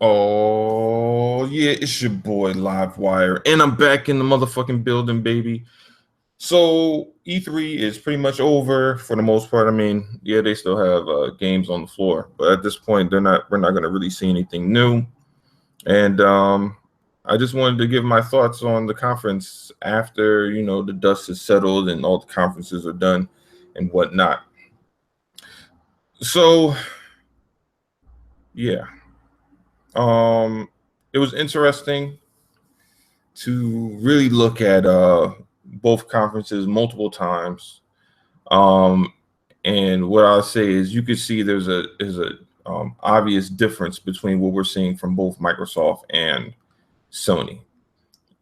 Oh, yeah, it's your boy Livewire, and I'm back in the motherfucking building, baby. So E3 is pretty much over for the most part. I mean, yeah, they still have games on the floor, but at this point, we're not going to really see anything new. And I just wanted to give my thoughts on the conference after the dust is settled and all the conferences are done and whatnot. So yeah, it was interesting to really look at both conferences multiple times. Um, and what I'll say is you could see there's a obvious difference between what we're seeing from both Microsoft and Sony.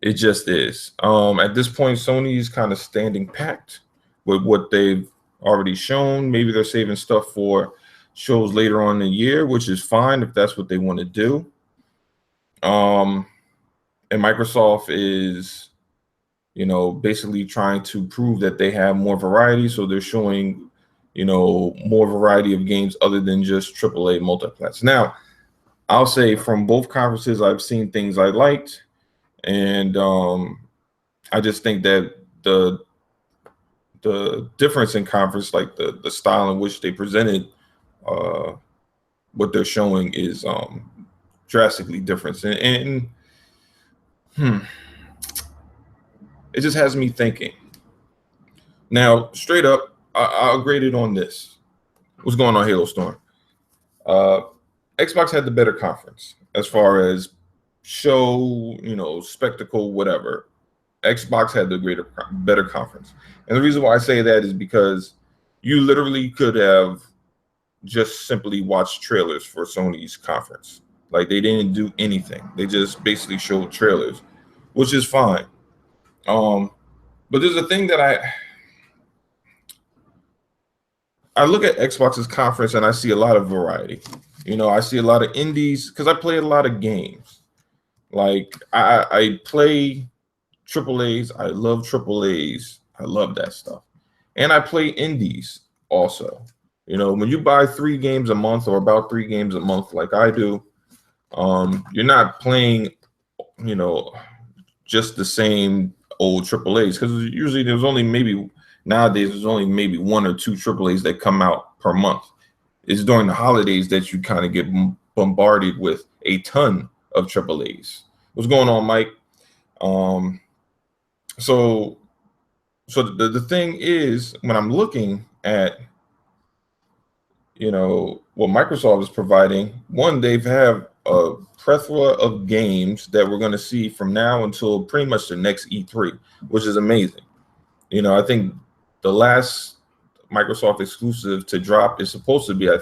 It just is. At this point, Sony is kind of standing packed with what they've already shown. Maybe they're saving stuff for shows later on in the year, which is fine if that's what they want to do. And Microsoft is basically trying to prove that they have more variety. So they're showing, more variety of games other than just AAA multiplats. Now, I'll say from both conferences, I've seen things I liked, and I just think that the difference in conference, like the style in which they presented uh, what they're showing, is drastically different, and it just has me thinking. Now, straight up, I'll grade it on this. What's going on, Halo Storm? Uh, Xbox had the better conference as far as show, spectacle, whatever. Xbox had the better conference. And the reason why I say that is because you literally could have just simply watched trailers for Sony's conference. Like, they didn't do anything. They just basically showed trailers, which is fine. But there's a thing that I look at Xbox's conference and I see a lot of variety. I see a lot of indies because I play a lot of games. Like I play triple A's. I love triple A's. I love that stuff. And I play indies also. When you buy 3 games a month or about 3 games a month like I do, you're not playing, just the same old triple A's, because usually nowadays there's only maybe 1 or 2 triple A's that come out per month. It's during the holidays that you kind of get bombarded with a ton of triple A's. What's going on, Mike? So the thing is, when I'm looking at what Microsoft is providing, one, they have a plethora of games that we're going to see from now until pretty much the next E3, which is amazing. I think the last Microsoft exclusive to drop is supposed to be, I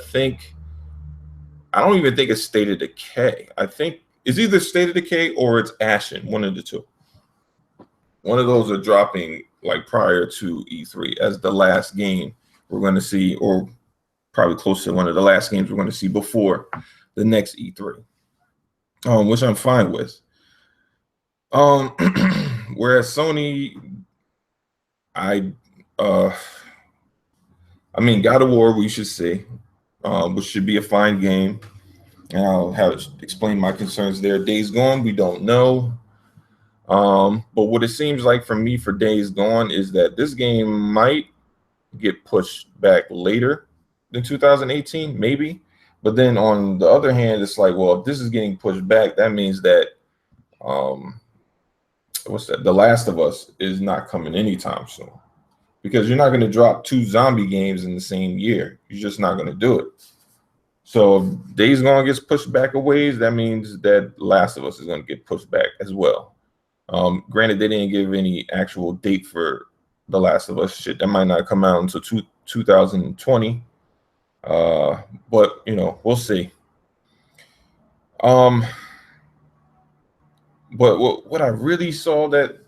don't even think it's State of Decay. I think it's either State of Decay or it's Ashen, one of the two. One of those are dropping like prior to E3 as the last game we're going to see, or probably close to one of the last games we're going to see before the next E3, which I'm fine with. Whereas Sony, I mean, God of War, we should see, which should be a fine game. And I'll have to explain my concerns there. Days Gone, we don't know. But what it seems like for me for Days Gone is that this game might get pushed back later than 2018, maybe. But then on the other hand, it's like, well, if this is getting pushed back, that means that The Last of Us is not coming anytime soon. Because you're not going to drop 2 zombie games in the same year. You're just not going to do it. So if Days Gone gets pushed back a ways, that means that Last of Us is going to get pushed back as well. Granted, they didn't give any actual date for The Last of Us. Shit, that might not come out until 2020. But we'll see. But what I really saw that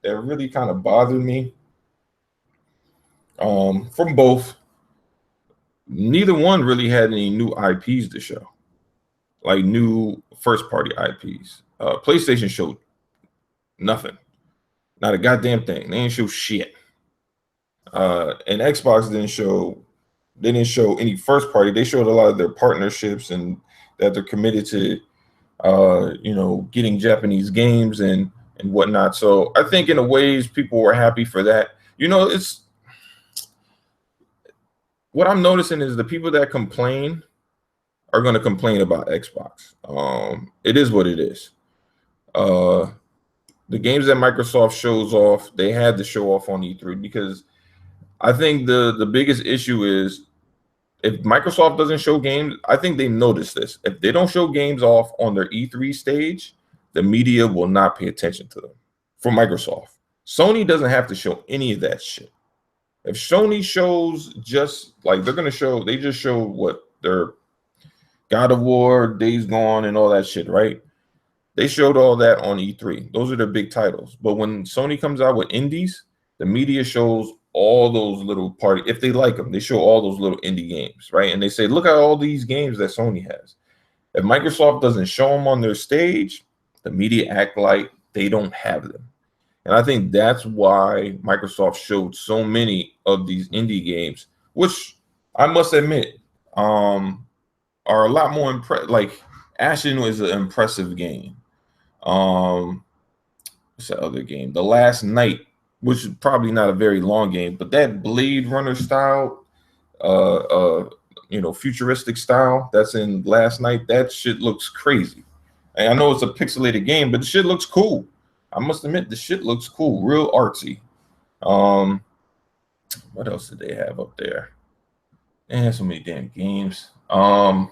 really kind of bothered me, from both, neither one really had any new IPs to show, like new first party IPs. PlayStation showed nothing, not a goddamn thing. They didn't show shit. And Xbox didn't show any first party. They showed a lot of their partnerships and that they're committed to getting Japanese games and whatnot. So I think in a ways people were happy for that. It's what I'm noticing is the people that complain are going to complain about Xbox. It is what it is. The games that Microsoft shows off, they had to show off on E3 because I think the biggest issue is if Microsoft doesn't show games, I think they notice this. If they don't show games off on their E3 stage, the media will not pay attention to them. For Microsoft, Sony doesn't have to show any of that shit. If Sony shows just like they just show what their God of War, Days Gone, and all that shit, right? They showed all that on E3. Those are the big titles. But when Sony comes out with indies, the media shows all those little party. If they like them, they show all those little indie games, right? And they say, look at all these games that Sony has. If Microsoft doesn't show them on their stage, the media act like they don't have them. And I think that's why Microsoft showed so many of these indie games, which I must admit are a lot more impressive. Like Ashen was an impressive game. What's the other game? The Last Night, which is probably not a very long game, but that Blade Runner style, futuristic style that's in Last Night, that shit looks crazy. And I know it's a pixelated game, but the shit looks cool. I must admit, the shit looks cool, real artsy. What else did they have up there? They had so many damn games. Trying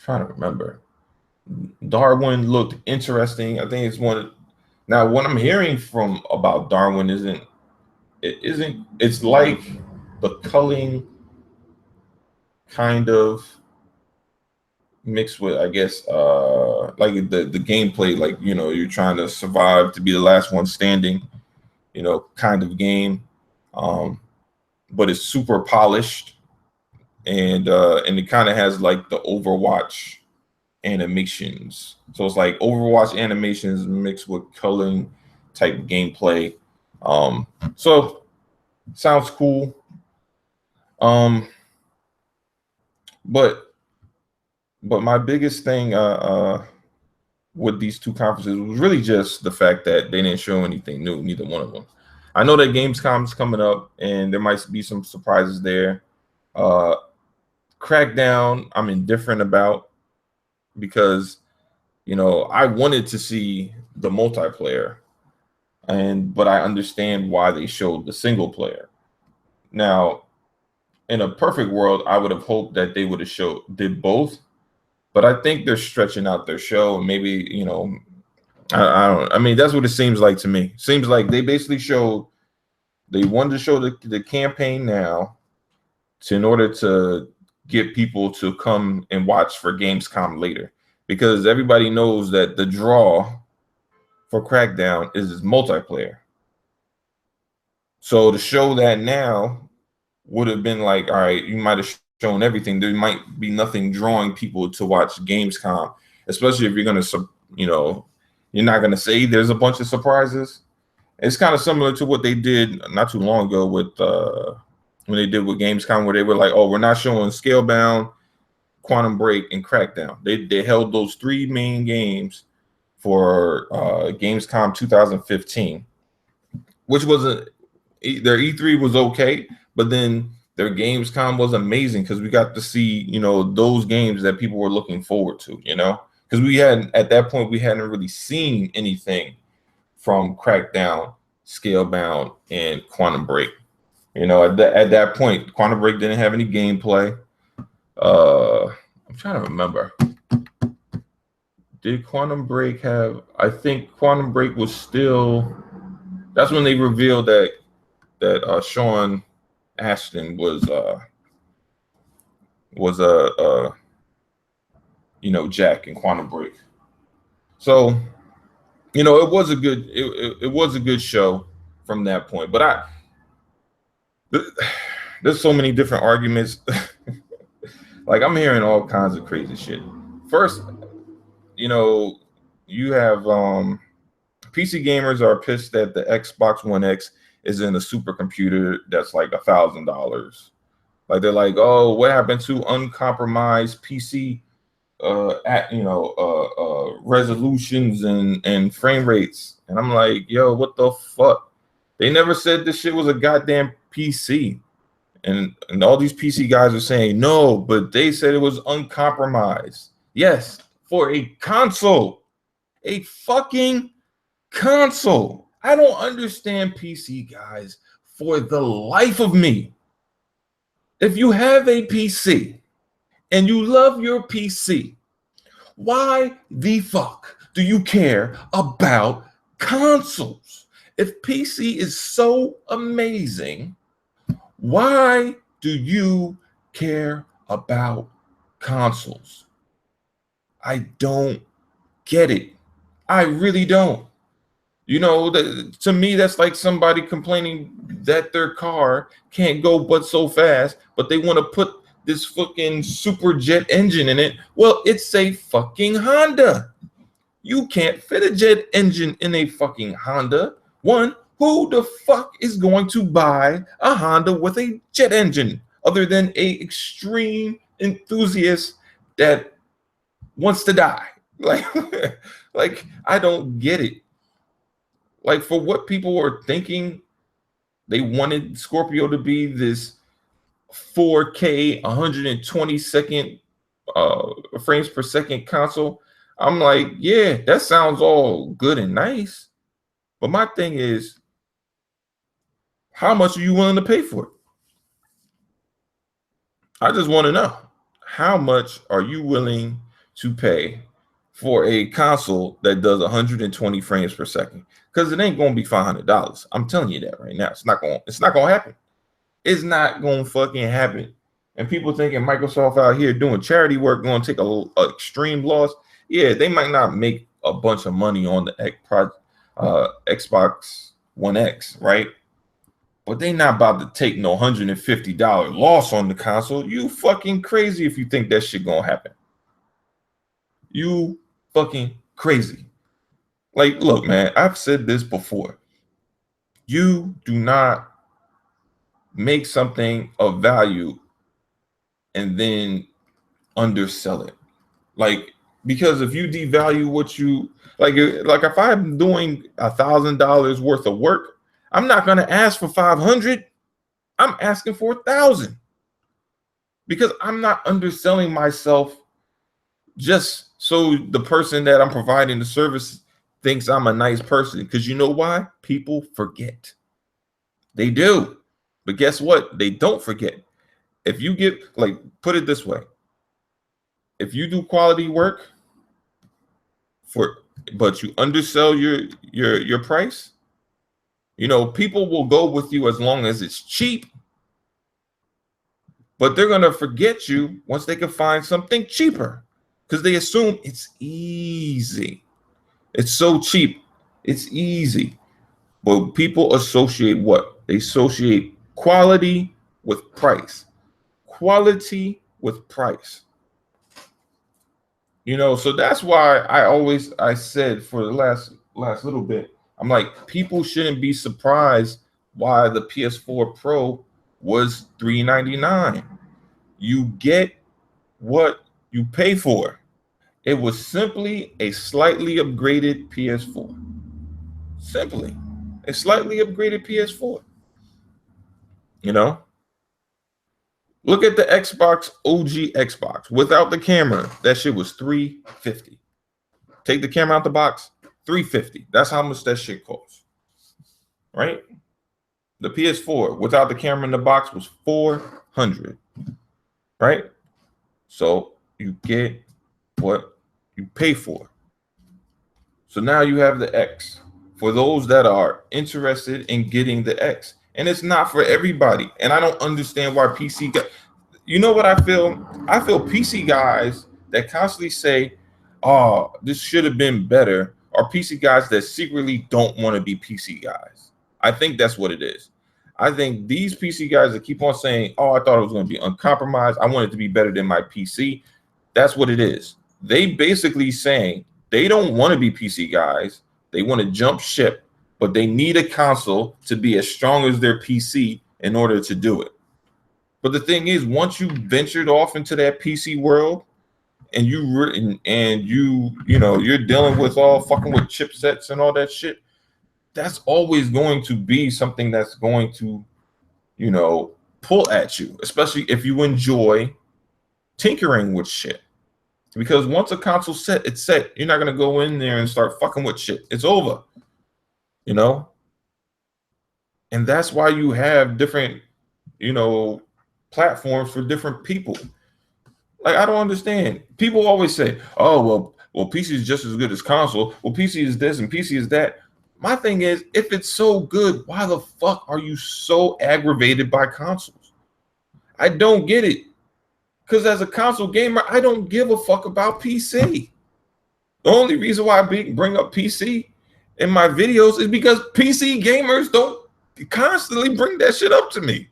to remember. Darwin looked interesting. I think it's one. Now, what I'm hearing from about Darwin it's like the culling kind of mixed with, I guess, like the gameplay, like, you're trying to survive to be the last one standing, kind of game. But it's super polished and it kind of has like the Overwatch animations. So it's like Overwatch animations mixed with culling type gameplay. So sounds cool. But my biggest thing with these two conferences was really just the fact that they didn't show anything new, neither one of them. I know that Gamescom is coming up and there might be some surprises there. Crackdown, I'm indifferent about because I wanted to see the multiplayer, but I understand why they showed the single player. Now, in a perfect world, I would have hoped that they would have did both, but I think they're stretching out their show. Maybe I don't. I mean, that's what it seems like to me. Seems like they basically they wanted to show the campaign now, in order to get people to come and watch for Gamescom later, because everybody knows that the draw for Crackdown is multiplayer. So to show that now would have been like, all right, you might have shown everything. There might be nothing drawing people to watch Gamescom, especially if you're going to, you're not going to say there's a bunch of surprises. It's kind of similar to what they did not too long ago with when they did with Gamescom, where they were like, oh, we're not showing Scalebound, Quantum Break, and Crackdown. They held those three main games for Gamescom 2015, which wasn't, their E3 was okay, but then their Gamescom was amazing because we got to see, those games that people were looking forward to, because at that point, we hadn't really seen anything from Crackdown, Scalebound, and Quantum Break. At that point, Quantum Break didn't have any gameplay. I'm trying to remember. Did Quantum Break have? I think Quantum Break was still. That's when they revealed that Sean Ashton was Jack in Quantum Break. So it was a good it was a good show from that point. But there's so many different arguments. Like, I'm hearing all kinds of crazy shit. First, you have PC gamers are pissed that the Xbox One X is in a supercomputer that's like $1,000. Like, they're like, oh, what happened to uncompromised PC resolutions and frame rates, and I'm like, yo, what the fuck? They never said this shit was a goddamn PC, and all these PC guys are saying no, but they said it was uncompromised. Yes, for a console, a fucking console. I don't understand PC guys for the life of me. If you have a PC and you love your PC, why the fuck do you care about consoles? If PC is so amazing, why do you care about consoles? I don't get it. I really don't. You know, to me, that's like somebody complaining that their car can't go but so fast, but they want to put this fucking super jet engine in it. Well, it's a fucking Honda. You can't fit a jet engine in a fucking Honda. One, who the fuck is going to buy a Honda with a jet engine other than a extreme enthusiast that wants to die? Like I don't get it. Like, for what people were thinking, they wanted Scorpio to be this 4K 120-second frames per second console. I'm like, yeah, that sounds all good and nice, but my thing is, how much are you willing to pay for it? I just want to know, how much are you willing to pay for a console that does 120 frames per second? Because it ain't gonna be $500. I'm telling you that right now. It's not gonna happen. It's not gonna fucking happen. And people thinking Microsoft out here doing charity work gonna take a extreme loss. Yeah, they might not make a bunch of money on the Xbox One X, right? But they not about to take no $150 loss on the console. You fucking crazy if you think that shit gonna happen. You fucking crazy. Like, look, man, I've said this before. You do not make something of value and then undersell it. Like, because if you devalue what you like if I'm doing $1,000 worth of work, I'm not gonna ask for 500. I'm asking for 1,000 because I'm not underselling myself just so the person that I'm providing the service thinks I'm a nice person. Because you know why? People forget. They do. But guess what? They don't forget. If you get, like, put it this way. If you do quality work but you undersell your price, you know, people will go with you as long as it's cheap. But they're gonna forget you once they can find something cheaper. Because they assume it's easy. It's so cheap. It's easy. But people associate what? They associate quality with price. Quality with price. You know, so that's why I said for the last little bit, I'm like, people shouldn't be surprised why the PS4 Pro was $399. You get what you pay for. It was simply a slightly upgraded PS4. Simply a slightly upgraded PS4. You know, look at the Xbox, OG Xbox without the camera. That shit was $350. Take the camera out the box, $350. That's how much that shit costs. Right? The PS4 without the camera in the box was $400. Right? So you get what you pay for. So now you have the X for those that are interested in getting the X. And it's not for everybody. And I don't understand why PC guys, you know what I feel? I feel PC guys that constantly say, oh, this should have been better, are PC guys that secretly don't want to be PC guys. I think that's what it is. I think these PC guys that keep on saying, oh, I thought it was going to be uncompromised. I want it to be better than my PC. That's what it is. They basically saying they don't want to be PC guys. They want to jump ship, but they need a console to be as strong as their PC in order to do it. But the thing is, once you ventured off into that PC world and you're dealing with all fucking with chipsets and all that shit, that's always going to be something that's going to, pull at you, especially if you enjoy tinkering with shit. Because once a console set, it's set. You're not gonna go in there and start fucking with shit. It's over. And that's why you have different, platforms for different people. Like, I don't understand. People always say, "Oh, well, PC is just as good as console. Well, PC is this and PC is that." My thing is, if it's so good, why the fuck are you so aggravated by consoles? I don't get it. Because as a console gamer, I don't give a fuck about PC. The only reason why I bring up PC in my videos is because PC gamers don't constantly bring that shit up to me.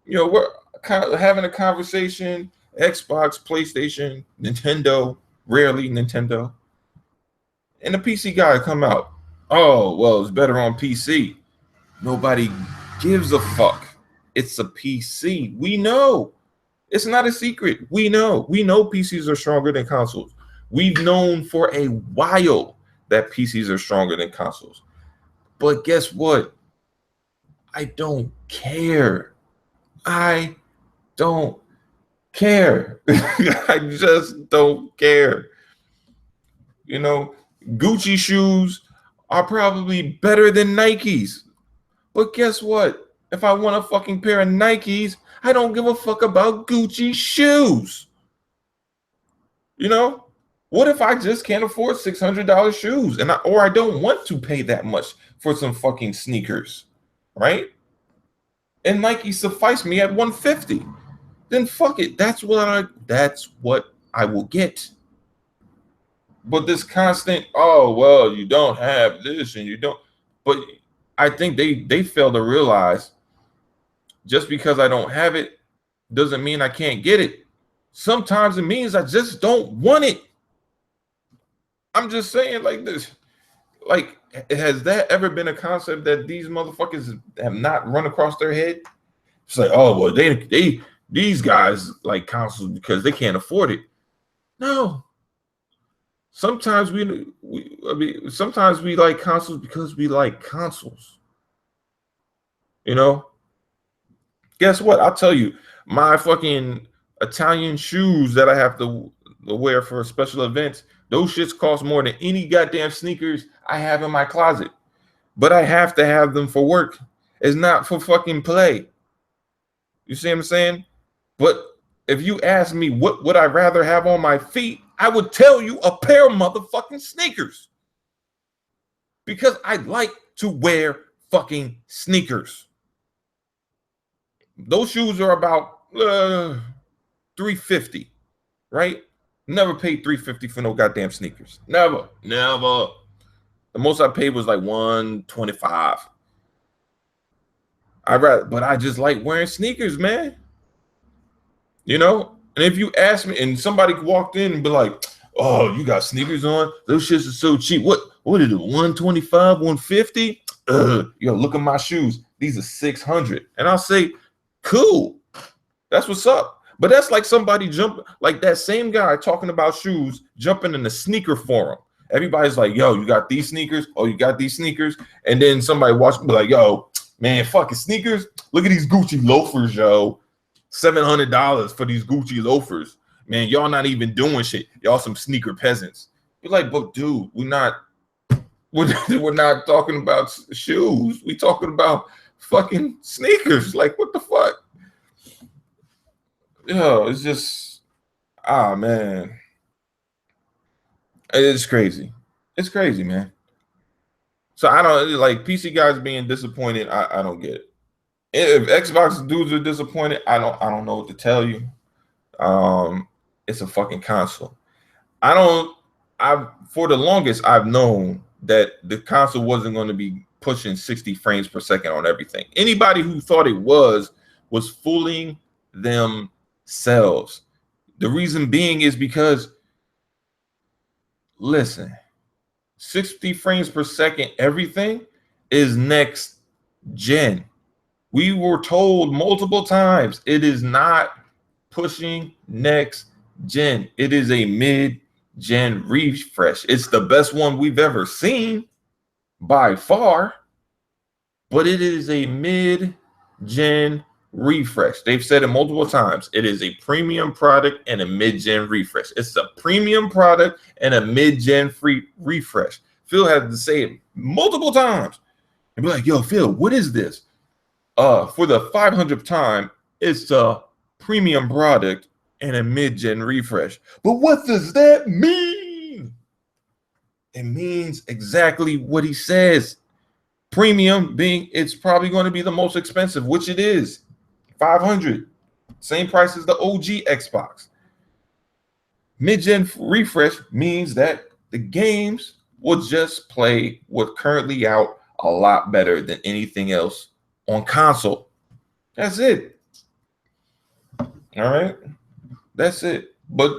We're kind of having a conversation, Xbox, PlayStation, Nintendo, rarely Nintendo. And the PC guy come out, "Oh, well, it's better on PC." Nobody gives a fuck. It's a PC. We know. It's not a secret. We know PCs are stronger than consoles. We've known for a while that PCs are stronger than consoles. But guess what? I don't care. I don't care. I just don't care. Gucci shoes are probably better than Nikes. But guess what? If I want a fucking pair of Nikes, I don't give a fuck about Gucci shoes. What if I just can't afford $600 shoes or I don't want to pay that much for some fucking sneakers, right? And Nike suffice me at $150. Then fuck it. That's what I will get. But this constant, "Oh, well, you don't have this and you don't." But I think they fail to realize just because I don't have it doesn't mean I can't get it. Sometimes it means I just don't want it. I'm just saying, like this. Like, has that ever been a concept that these motherfuckers have not run across their head? It's like, "Oh, well, these guys like consoles because they can't afford it." No. Sometimes sometimes we like consoles because we like consoles. Guess what? I'll tell you, my fucking Italian shoes that I have to wear for special events, those shits cost more than any goddamn sneakers I have in my closet. But I have to have them for work. It's not for fucking play. You see what I'm saying? But if you ask me what would I rather have on my feet, I would tell you a pair of motherfucking sneakers. Because I like to wear fucking sneakers. Those shoes are about $350, right? Never paid $350 for no goddamn sneakers. Never. The most I paid was like $125. But I just like wearing sneakers, man. And if you ask me, and somebody walked in and be like, "Oh, you got sneakers on? Those shits are so cheap. What is it? 125, 150? Look at my shoes. These are 600." And I'll say, "Cool. That's what's up." But that's like somebody like that same guy talking about shoes, jumping in the sneaker forum. Everybody's like, "Yo, you got these sneakers? Oh, you got these sneakers?" And then somebody be like, "Yo, man, fucking sneakers. Look at these Gucci loafers, yo. $700 for these Gucci loafers. Man, y'all not even doing shit. Y'all some sneaker peasants." You're like, "But dude, we're not talking about shoes. We talking about fucking sneakers. Like, what the fuck?" It's just, man. It's crazy. It's crazy, man. So I don't like PC guys being disappointed. I don't get it. If Xbox dudes are disappointed, I don't know what to tell you. It's a fucking console. For the longest I've known that the console wasn't going to be pushing 60 frames per second on everything. Anybody who thought it was fooling themselves. The reason being is because, listen, 60 frames per second, everything is next gen. We were told multiple times it is not pushing next gen. It is a mid-gen refresh. It's the best one we've ever seen by far, but it is a mid-gen refresh. They've said it multiple times. It is a premium product and a mid-gen refresh. It's a premium product and a mid-gen free refresh. Phil had to say it multiple times and be like, yo, Phil, what is this? For the 500th time, it's a premium product and a mid-gen refresh. But what does that mean? It means exactly what he says. Premium being it's probably going to be the most expensive, which it is. 500. Same price as the OG Xbox. Mid-gen refresh means that the games will just play what's currently out a lot better than anything else on console. That's it. All right. That's it. But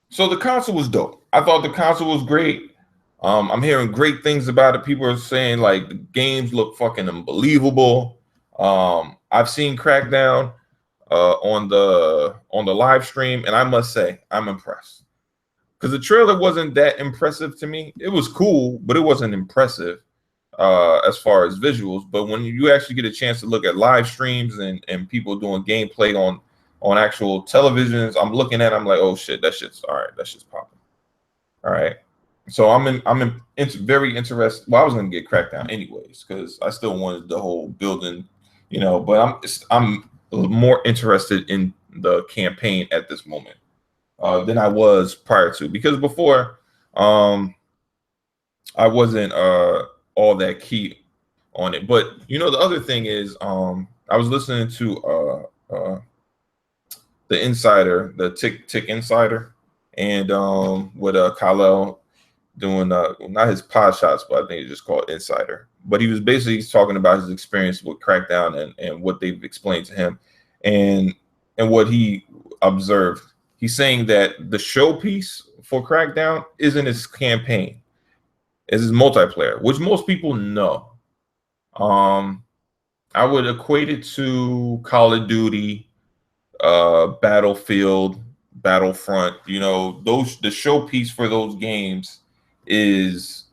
so the console was dope. I thought the console was great. I'm hearing great things about it. People are saying like the games look fucking unbelievable. I've seen Crackdown on the live stream, and I must say I'm impressed because the trailer wasn't that impressive to me. It was cool, but it wasn't impressive as far as visuals. But when you actually get a chance to look at live streams and people doing gameplay on actual televisions, I'm looking at it, I'm like, oh shit, that shit's all right. That shit's popping. All right. So it's very interested. Well, I was gonna get Crackdown anyways because I still wanted the whole building, but I'm more interested in the campaign at this moment than I was prior to, because before I wasn't all that key on it. But the other thing is I was listening to the Insider, the Tick Insider, and with Khalil doing not his pod shots, but I think it's just called Insider. But he was basically talking about his experience with Crackdown and what they've explained to him and what he observed. He's saying that the showpiece for Crackdown isn't his campaign, it's his multiplayer, which most people know. I would equate it to Call of Duty, Battlefield, Battlefront. The showpiece for those games is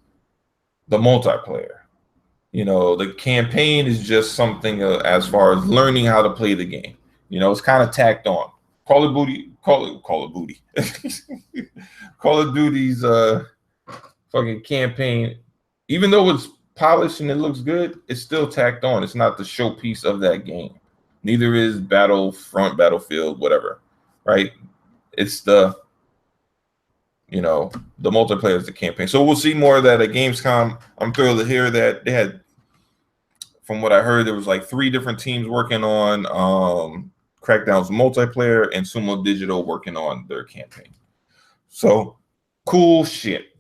the multiplayer. The campaign is just something as far as learning how to play the game. It's kind of tacked on. Call of Duty's fucking campaign, even though it's polished and it looks good, it's still tacked on. It's not the showpiece of that game. Neither is Battlefront, Battlefield, whatever, right? It's the multiplayer is the campaign. So we'll see more of that at Gamescom. I'm thrilled to hear that they had, from what I heard, there was like 3 different teams working on Crackdown's multiplayer and Sumo Digital working on their campaign. So cool shit.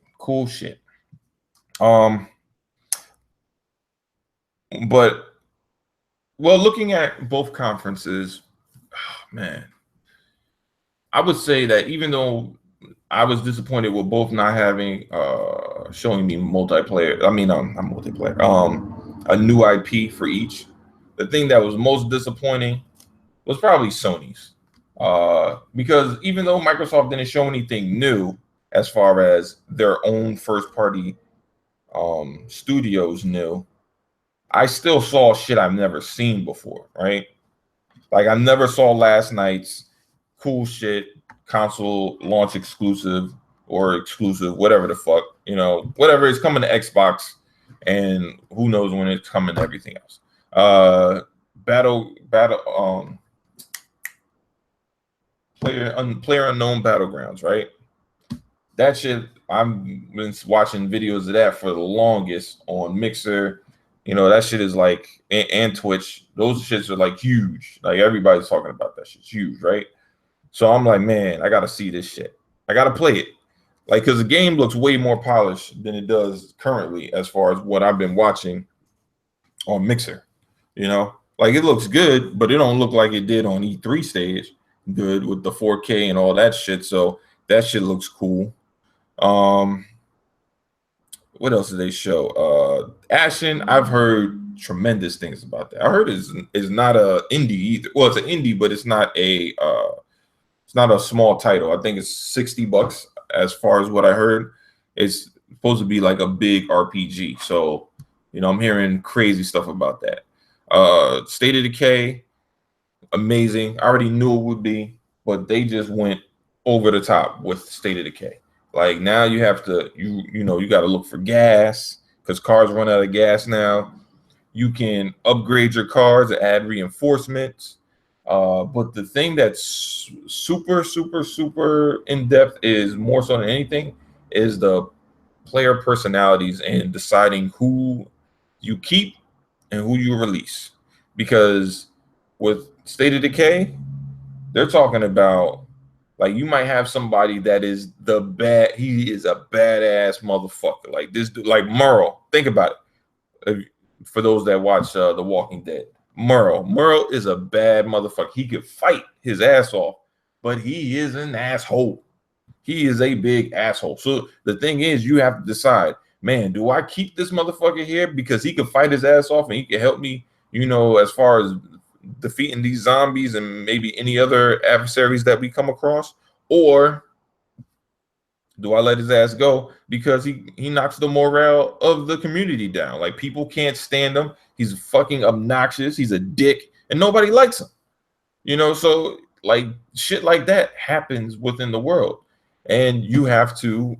But looking at both conferences, man, I would say that even though I was disappointed with both not having showing me multiplayer. I mean, not multiplayer. A new IP for each. The thing that was most disappointing was probably Sony's, because even though Microsoft didn't show anything new as far as their own first-party studios new, I still saw shit I've never seen before. Right? Like I never saw last night's cool shit. Console launch exclusive or exclusive, whatever the fuck, whatever is coming to Xbox, and who knows when it's coming to everything else. Player Unknown Battlegrounds, right? That shit, I've been watching videos of that for the longest on Mixer. That shit is like, and Twitch, those shits are like huge. Like everybody's talking about that shit. It's huge, right? So I'm like, man, I gotta see this shit. I gotta play it, like, because the game looks way more polished than it does currently, as far as what I've been watching on Mixer. Like it looks good, but it don't look like it did on E3 stage. Good with the 4K and all that shit. So that shit looks cool. What else did they show? Ashen, I've heard tremendous things about that. I heard is not a indie either. Well, it's an indie, but it's not not a small title. I think it's $60 as far as what I heard. It's supposed to be like a big RPG. So, I'm hearing crazy stuff about that. State of Decay, amazing. I already knew it would be, but they just went over the top with State of Decay. Like now you have to, you got to look for gas because cars run out of gas now. You can upgrade your cars, add reinforcements. But the thing that's super, super, super in depth is more so than anything is the player personalities and deciding who you keep and who you release. Because with State of Decay, they're talking about like you might have somebody that is he is a badass motherfucker. Like this dude, like Merle. Think about it. For those that watch The Walking Dead, Merle is a bad motherfucker. He could fight his ass off, but he is an asshole. He is a big asshole. So the thing is, you have to decide, man, do I keep this motherfucker here because he can fight his ass off and he can help me, as far as defeating these zombies and maybe any other adversaries that we come across? Or do I let his ass go because he knocks the morale of the community down? Like people can't stand him. He's fucking obnoxious. He's a dick and nobody likes him. So like shit like that happens within the world. And you have to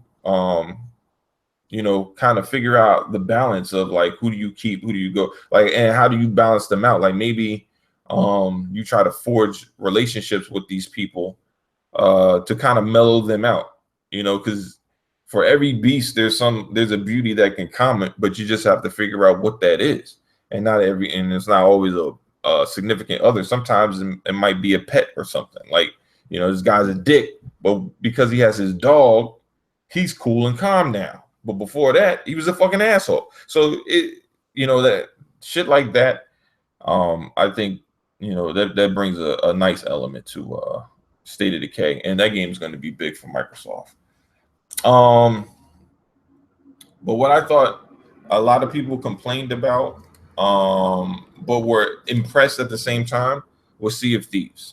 kind of figure out the balance of like who do you keep, who do you go, like, and how do you balance them out? Like maybe you try to forge relationships with these people to kind of mellow them out, because for every beast there's a beauty that can comment, but you just have to figure out what that is. And it's not always a significant other. Sometimes it might be a pet or something. Like, this guy's a dick, but because he has his dog, he's cool and calm now. But before that, he was a fucking asshole. So that shit like that, I think, that brings a nice element to State of Decay, and that game is going to be big for Microsoft. But what I thought a lot of people complained about, but were impressed at the same time, was Sea of Thieves.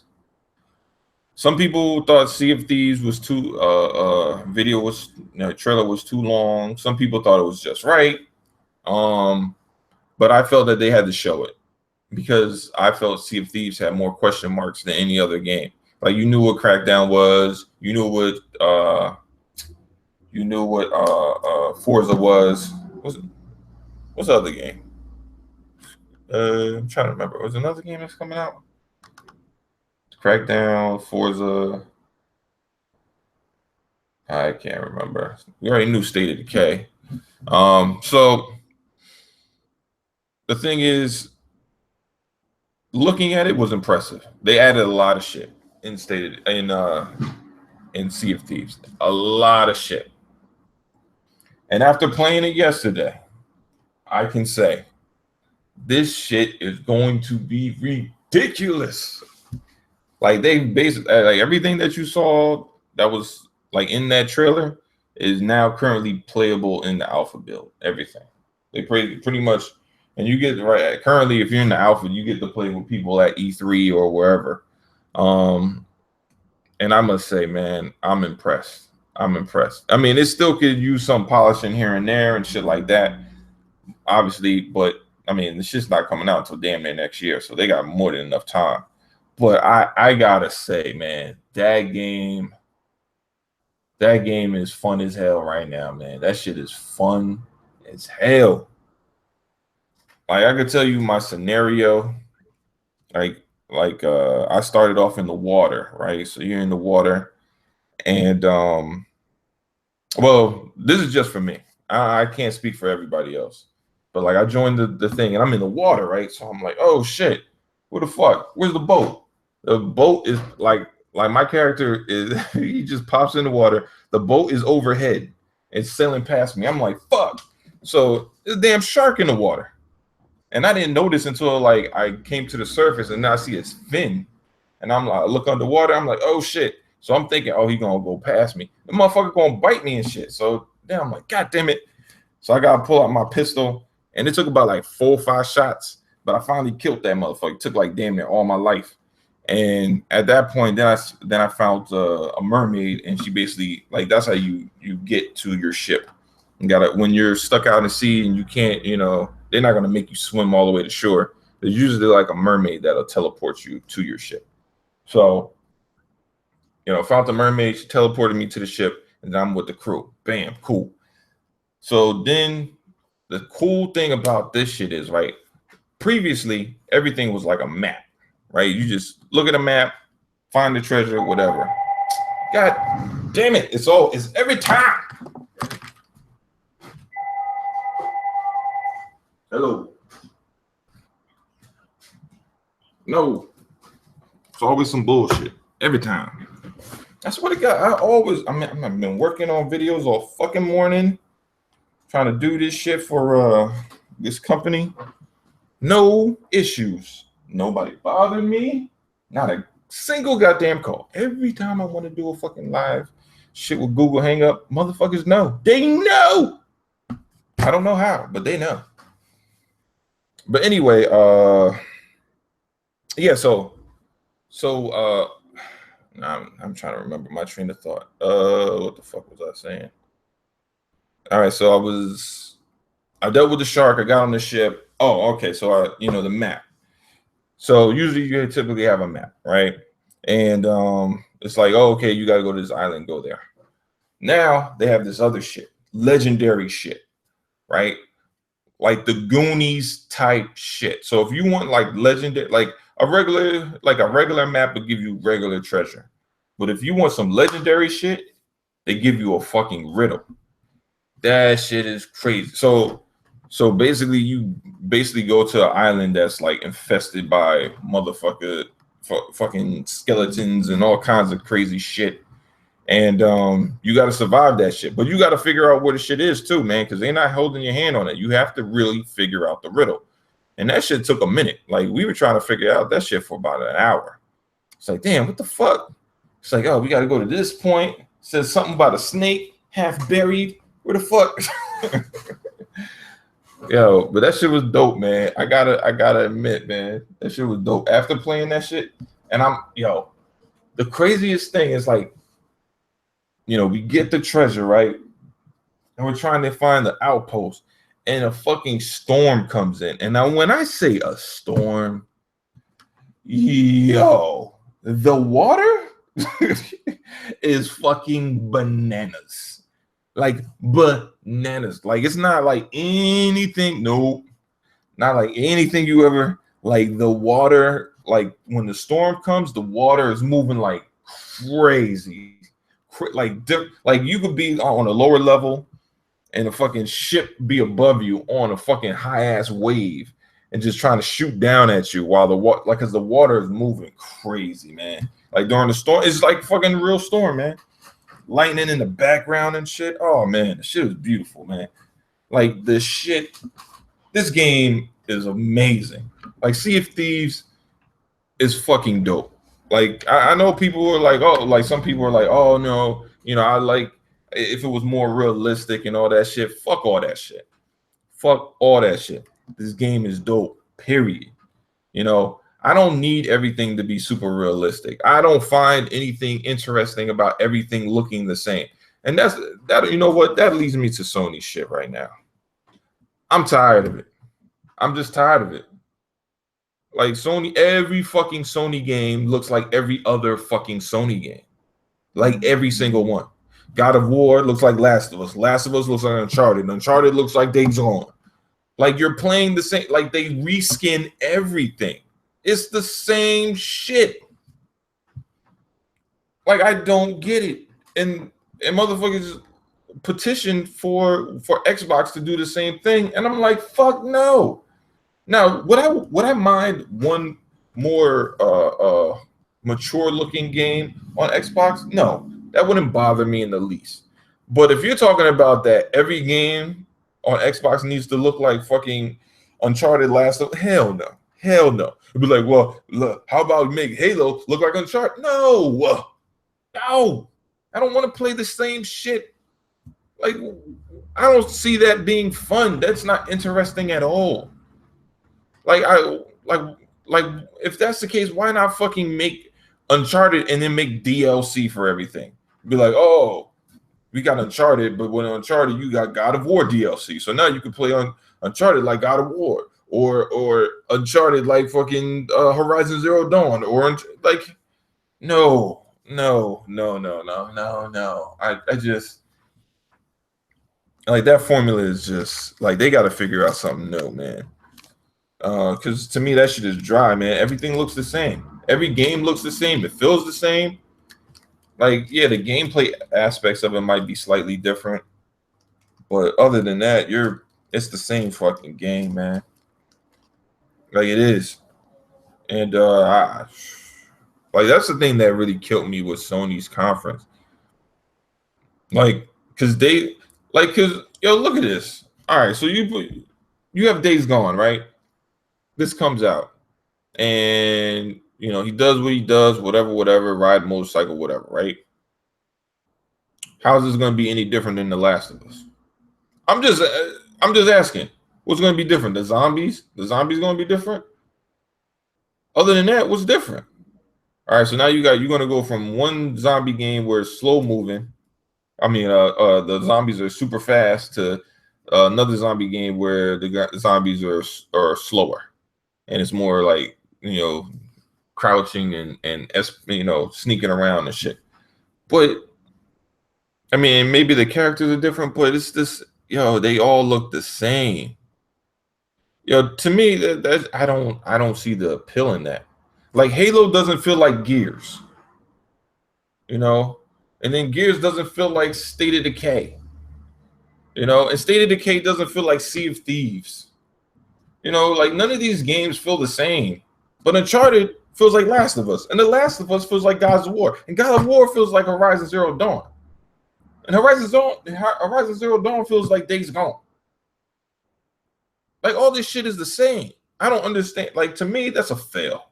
Some people thought Sea of Thieves was too trailer was too long. Some people thought it was just right. But I felt that they had to show it because I felt Sea of Thieves had more question marks than any other game. Like you knew what Crackdown was, you knew what Forza was. What's the other game? I'm trying to remember. Was another game that's coming out? Crackdown, Forza. I can't remember. We already knew State of Decay. So the thing is, looking at it was impressive. They added a lot of shit in Sea of Thieves. A lot of shit. And after playing it yesterday, I can say this shit is going to be ridiculous. Like they basically like everything that you saw that was like in that trailer is now currently playable in the alpha build. Everything they pretty much, and you get right currently if you're in the alpha, you get to play with people at E3 or wherever. And I must say, man, I'm impressed. I mean, it still could use some polishing here and there and shit like that, obviously, but I mean, the shit's not coming out until damn near next year, so they got more than enough time. But I gotta say, man, that game is fun as hell right now, man. That shit is fun as hell. Like I could tell you my scenario. Like I started off in the water, right? So you're in the water, and well, this is just for me. I can't speak for everybody else, but like I joined the thing, and I'm in the water, right? So I'm like, oh shit, what the fuck? Where's the boat? The boat is like my character is he just pops in the water. The boat is overhead and sailing past me. I'm like, fuck. So there's a damn shark in the water. And I didn't notice until like I came to the surface and now I see its fin. And I'm like, I look underwater, I'm like, oh shit. So I'm thinking, oh, he gonna go past me. The motherfucker gonna bite me and shit. So then I'm like, God damn it. So I gotta pull out my pistol. And it took about like 4 or 5 shots, but I finally killed that motherfucker. It took like damn near all my life. And at that point, then I found a mermaid, and she basically like that's how you get to your ship. You gotta when you're stuck out in the sea and you can't, they're not gonna make you swim all the way to shore. There's usually like a mermaid that'll teleport you to your ship. So, found the mermaid, she teleported me to the ship, and then I'm with the crew. Bam, cool. So then the cool thing about this shit is, right, previously everything was like a map, right? You just look at a map, find the treasure, whatever. God damn it, it's every time. Hello. No. It's always some bullshit. Every time. That's what it got. I've been working on videos all fucking morning, trying to do this shit for this company. No issues. Nobody bothered me. Not a single goddamn call. Every time I want to do a fucking live shit with Google Hang Up, motherfuckers know. They know. I don't know how, but they know. But anyway, yeah, so I'm trying to remember my train of thought. What the fuck was I saying? All right, so I dealt with the shark. I got on the ship. Oh, okay. So the map. So usually you typically have a map, right? And it's like, oh, okay, you got to go to this island, go there. Now they have this other shit, legendary shit, right? Like the Goonies type shit. So if you want like legendary, like a regular map will give you regular treasure. But if you want some legendary shit, they give you a fucking riddle. That shit is crazy. So basically you go to an island that's like infested by fucking skeletons and all kinds of crazy shit. And you got to survive that shit. But you got to figure out what the shit is too, man, because they're not holding your hand on it. You have to really figure out the riddle. And that shit took a minute. Like we were trying to figure out that shit for about an hour. It's like, damn, what the fuck? It's like, oh, we got to go to this point. It says something about a snake half buried. Where the fuck? Yo, but that shit was dope, man. I gotta admit, man, that shit was dope. After playing that shit, and the craziest thing is like, we get the treasure, right? And we're trying to find the outpost, and a fucking storm comes in. And now when I say a storm, the water is fucking bananas. Like bananas. Like it's not like anything. Nope. Not like anything you ever like. The water, like when the storm comes, the water is moving like crazy. Like you could be on a lower level and a fucking ship be above you on a fucking high ass wave and just trying to shoot down at you while because the water is moving crazy, man. Like during the storm, it's like fucking real storm, man. Lightning in the background and shit. Oh man, the shit is beautiful, man. Like this game is amazing. Like Sea of Thieves is fucking dope. Like I know people are like, oh, like some people are like, oh no, I like if it was more realistic and all that shit. Fuck all that shit. Fuck all that shit. This game is dope. Period. I don't need everything to be super realistic. I don't find anything interesting about everything looking the same. And that that leads me to Sony shit right now. I'm tired of it. I'm just tired of it. Like every fucking Sony game looks like every other fucking Sony game. Like every single one. God of War looks like Last of Us. Last of Us looks like Uncharted. Uncharted looks like Days Gone. Like you're playing the same, like they reskin everything. It's the same shit. Like I don't get it. And motherfuckers petitioned for Xbox to do the same thing. And I'm like, fuck no. Now, would I mind one more mature looking game on Xbox? No, that wouldn't bother me in the least. But if you're talking about that every game on Xbox needs to look like fucking Uncharted hell no. Hell no. It'd be like, well, look, how about we make Halo look like Uncharted? No. I don't want to play the same shit. Like, I don't see that being fun. That's not interesting at all. Like Like, if that's the case, why not fucking make Uncharted and then make DLC for everything? Be like, oh, we got Uncharted, but when Uncharted, you got God of War DLC. So now you can play on Uncharted like God of War, or Uncharted like fucking Horizon Zero Dawn, or like, no. I just like that formula is just like they got to figure out something new, man. Because to me that shit is dry, man. Everything looks the same. Every game looks the same. It feels the same. Like, yeah, the gameplay aspects of it might be slightly different, but other than that, it's the same fucking game, man. Like it is. And like that's the thing that really killed me with Sony's conference. Like, cause yo, look at this. All right, so you have Days Gone, right? This comes out, and he does what he does, whatever, ride motorcycle, whatever, right? How is this going to be any different than The Last of Us? I'm just asking. What's going to be different? The zombies going to be different. Other than that, what's different? All right, so now you're going to go from one zombie game where it's slow moving. I mean, the zombies are super fast to another zombie game where the zombies are slower, and it's more like crouching and sneaking around and shit. But I mean, maybe the characters are different, but it's this, they all look the same. To me, that I don't see the appeal in that. Like Halo doesn't feel like Gears, and then Gears doesn't feel like State of Decay, and State of Decay doesn't feel like Sea of Thieves. Like none of these games feel the same. But Uncharted feels like Last of Us, and The Last of Us feels like God of War, and God of War feels like Horizon Zero Dawn. And Horizon Zero Dawn feels like Days Gone. Like all this shit is the same. I don't understand. Like to me, that's a fail.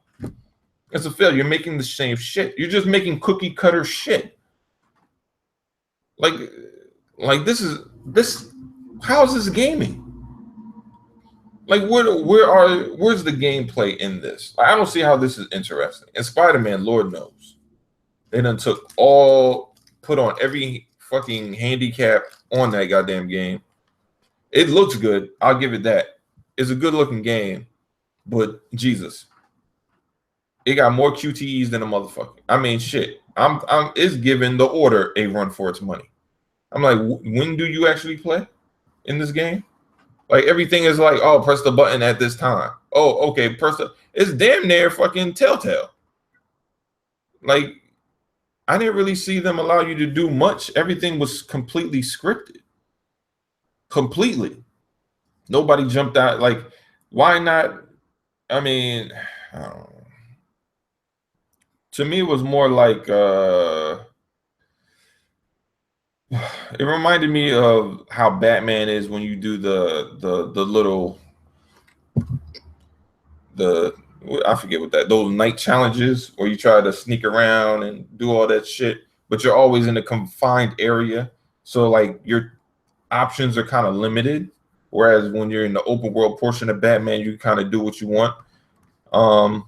It's a fail. You're making the same shit. You're just making cookie cutter shit. Like this. How is this gaming? Like where's the gameplay in this? I don't see how this is interesting. And Spider-Man, Lord knows, they done put on every fucking handicap on that goddamn game. It looks good. I'll give it that. It's a good looking game, but Jesus, it got more QTEs than a motherfucker. I mean, shit. It's giving the Order a run for its money. I'm like, when do you actually play in this game? Like everything is like, oh, press the button at this time. Oh, okay, it's damn near fucking Telltale. Like, I didn't really see them allow you to do much. Everything was completely scripted. Completely. Nobody jumped out. Like, why not? I mean, I don't know. To me, it was more like it reminded me of how Batman is when you do I forget what those night challenges where you try to sneak around and do all that shit, but you're always in a confined area. So like your options are kind of limited. Whereas when you're in the open world portion of Batman, you kind of do what you want. I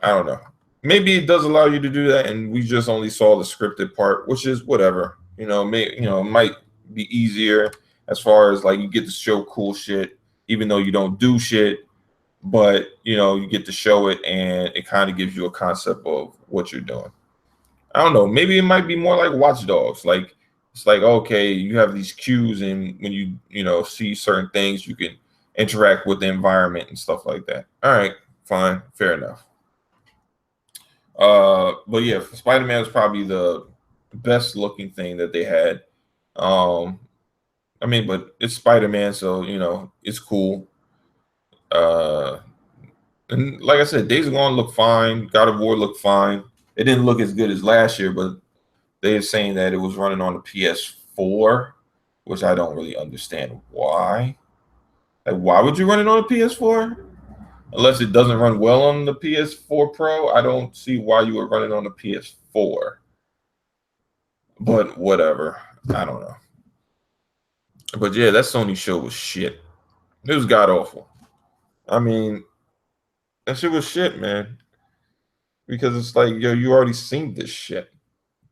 don't know. Maybe it does allow you to do that, and we just only saw the scripted part, which is whatever. It might be easier as far as like you get to show cool shit, even though you don't do shit. But you get to show it, and it kind of gives you a concept of what you're doing. I don't know. Maybe it might be more like Watch Dogs. Like it's like, okay, you have these cues, and when you see certain things, you can interact with the environment and stuff like that. All right, fine, fair enough. But yeah, Spider-Man is probably the best looking thing that they had. I mean, but it's Spider-Man, so it's cool. And like I said, Days Gone looked fine. God of War looked fine. It didn't look as good as last year, but they're saying that it was running on the PS4, which I don't really understand why. Like, why would you run it on a PS4? Unless it doesn't run well on the PS4 Pro, I don't see why you would run it on the PS4. But whatever. I don't know. But yeah, that Sony show was shit. It was god awful. I mean, That shit was shit, man. Because it's like, yo, you already seen this shit.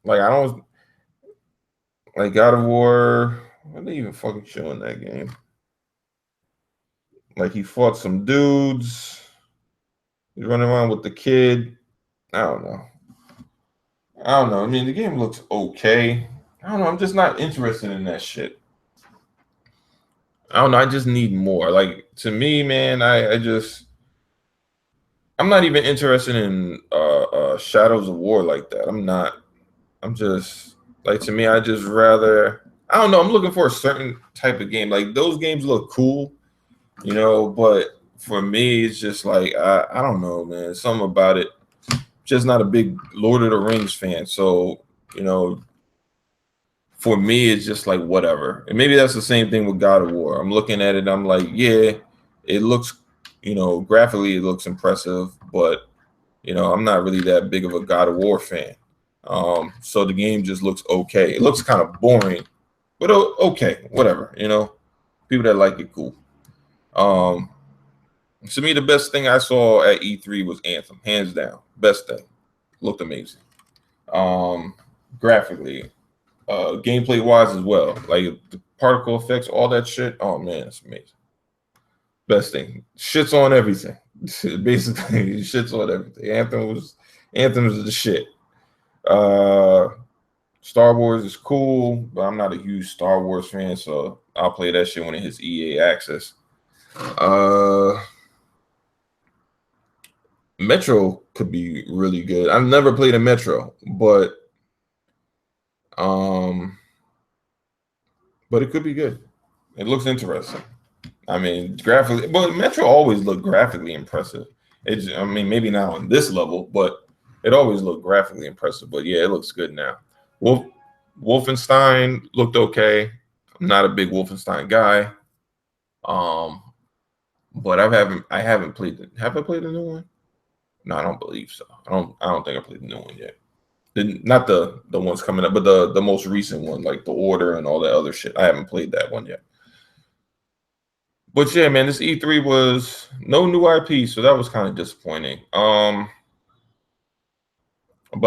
Like, I don't like God of War. What are they even fucking showing that game? Like, he fought some dudes. He's running around with the kid. I don't know. I don't know. I mean, the game looks okay. I don't know. I'm just not interested in that shit. I don't know. I just need more. Like, to me, man, I'm not even interested in Shadows of War like that. I'm not. I'm just like, to me, I just rather. I don't know. I'm looking for a certain type of game. Like, those games look cool, but for me, it's just like, I don't know, man. Something about it. Just not a big Lord of the Rings fan. So, you know, for me, it's just like whatever. And maybe that's the same thing with God of War. I'm looking at it, I'm like, yeah, it looks, graphically it looks impressive, but I'm not really that big of a God of War fan. So the game just looks okay. It looks kind of boring, but okay, whatever. People that like it, cool. Um, to me, the best thing I saw at E3 was Anthem, hands down. Best thing, looked amazing. Um, graphically, gameplay wise as well, like the particle effects, all that shit. Oh man, it's amazing. Best thing, shits on everything. Basically, shits on everything. Anthem is the shit. Uh, Star Wars is cool, but I'm not a huge Star Wars fan, so I'll play that shit when it hits EA access. Uh, Metro could be really good. I've never played a Metro, um, but it could be good. It looks interesting. I mean, graphically, but Metro always looked graphically impressive. I mean, maybe not on this level, but it always looked graphically impressive. But yeah, it looks good now. Wolf, Wolfenstein looked okay. I'm not a big Wolfenstein guy. Um, but I haven't played it. Have I played the new one? No, I don't believe so. I don't think I played the new one yet. Not the ones coming up, but the most recent one, like the Order and all that other shit. I haven't played that one yet. But yeah, man, this E3 was no new IP, so that was kind of disappointing. But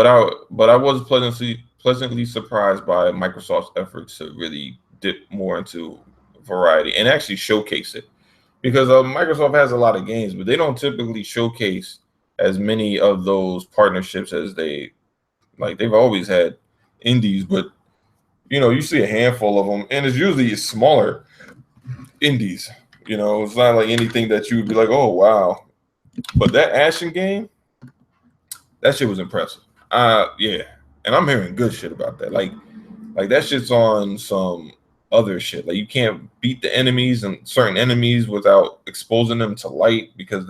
I was pleasantly surprised by Microsoft's efforts to really dip more into variety and actually showcase it, because Microsoft has a lot of games, but they don't typically showcase as many of those partnerships as they like. They've always had indies, but you see a handful of them, and it's usually smaller indies. It's not like anything that you would be like, oh wow. But that Ashen game, that shit was impressive. Yeah, and I'm hearing good shit about that. Like that shit's on some other shit. Like, you can't beat the enemies and certain enemies without exposing them to light, because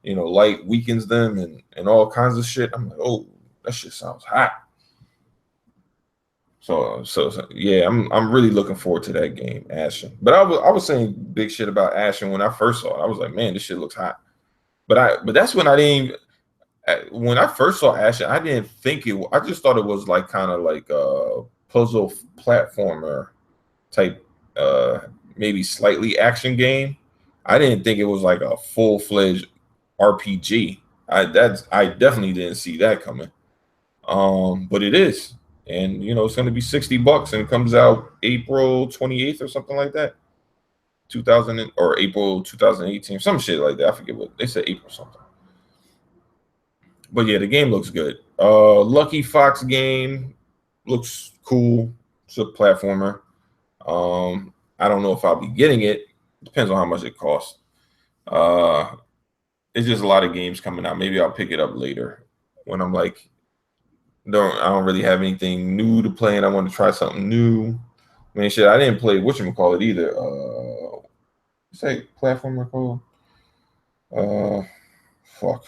light weakens them and all kinds of shit. I'm like, oh, that shit sounds hot. So yeah, I'm really looking forward to that game, Ashen. But I was saying big shit about Ashen when I first saw it. I was like, man, this shit looks hot. But that's when I didn't even, when I first saw Ashen, I didn't think it. I just thought it was like kind of like a puzzle platformer type, maybe slightly action game. I didn't think it was like a full fledged RPG. I definitely didn't see that coming. But it is, and it's going to be $60, and it comes out April 28th or something like that. 2000 or April 2018, some shit like that. I forget what they said, April something. But yeah, the game looks good. Lucky Fox game looks cool. It's a platformer. I don't know if I'll be getting it. Depends on how much it costs. Uh, it's just a lot of games coming out. Maybe I'll pick it up later when I'm like, I don't really have anything new to play, and I want to try something new. I mean, shit, I didn't play whatchamacallit either. Say platformer called? Fuck.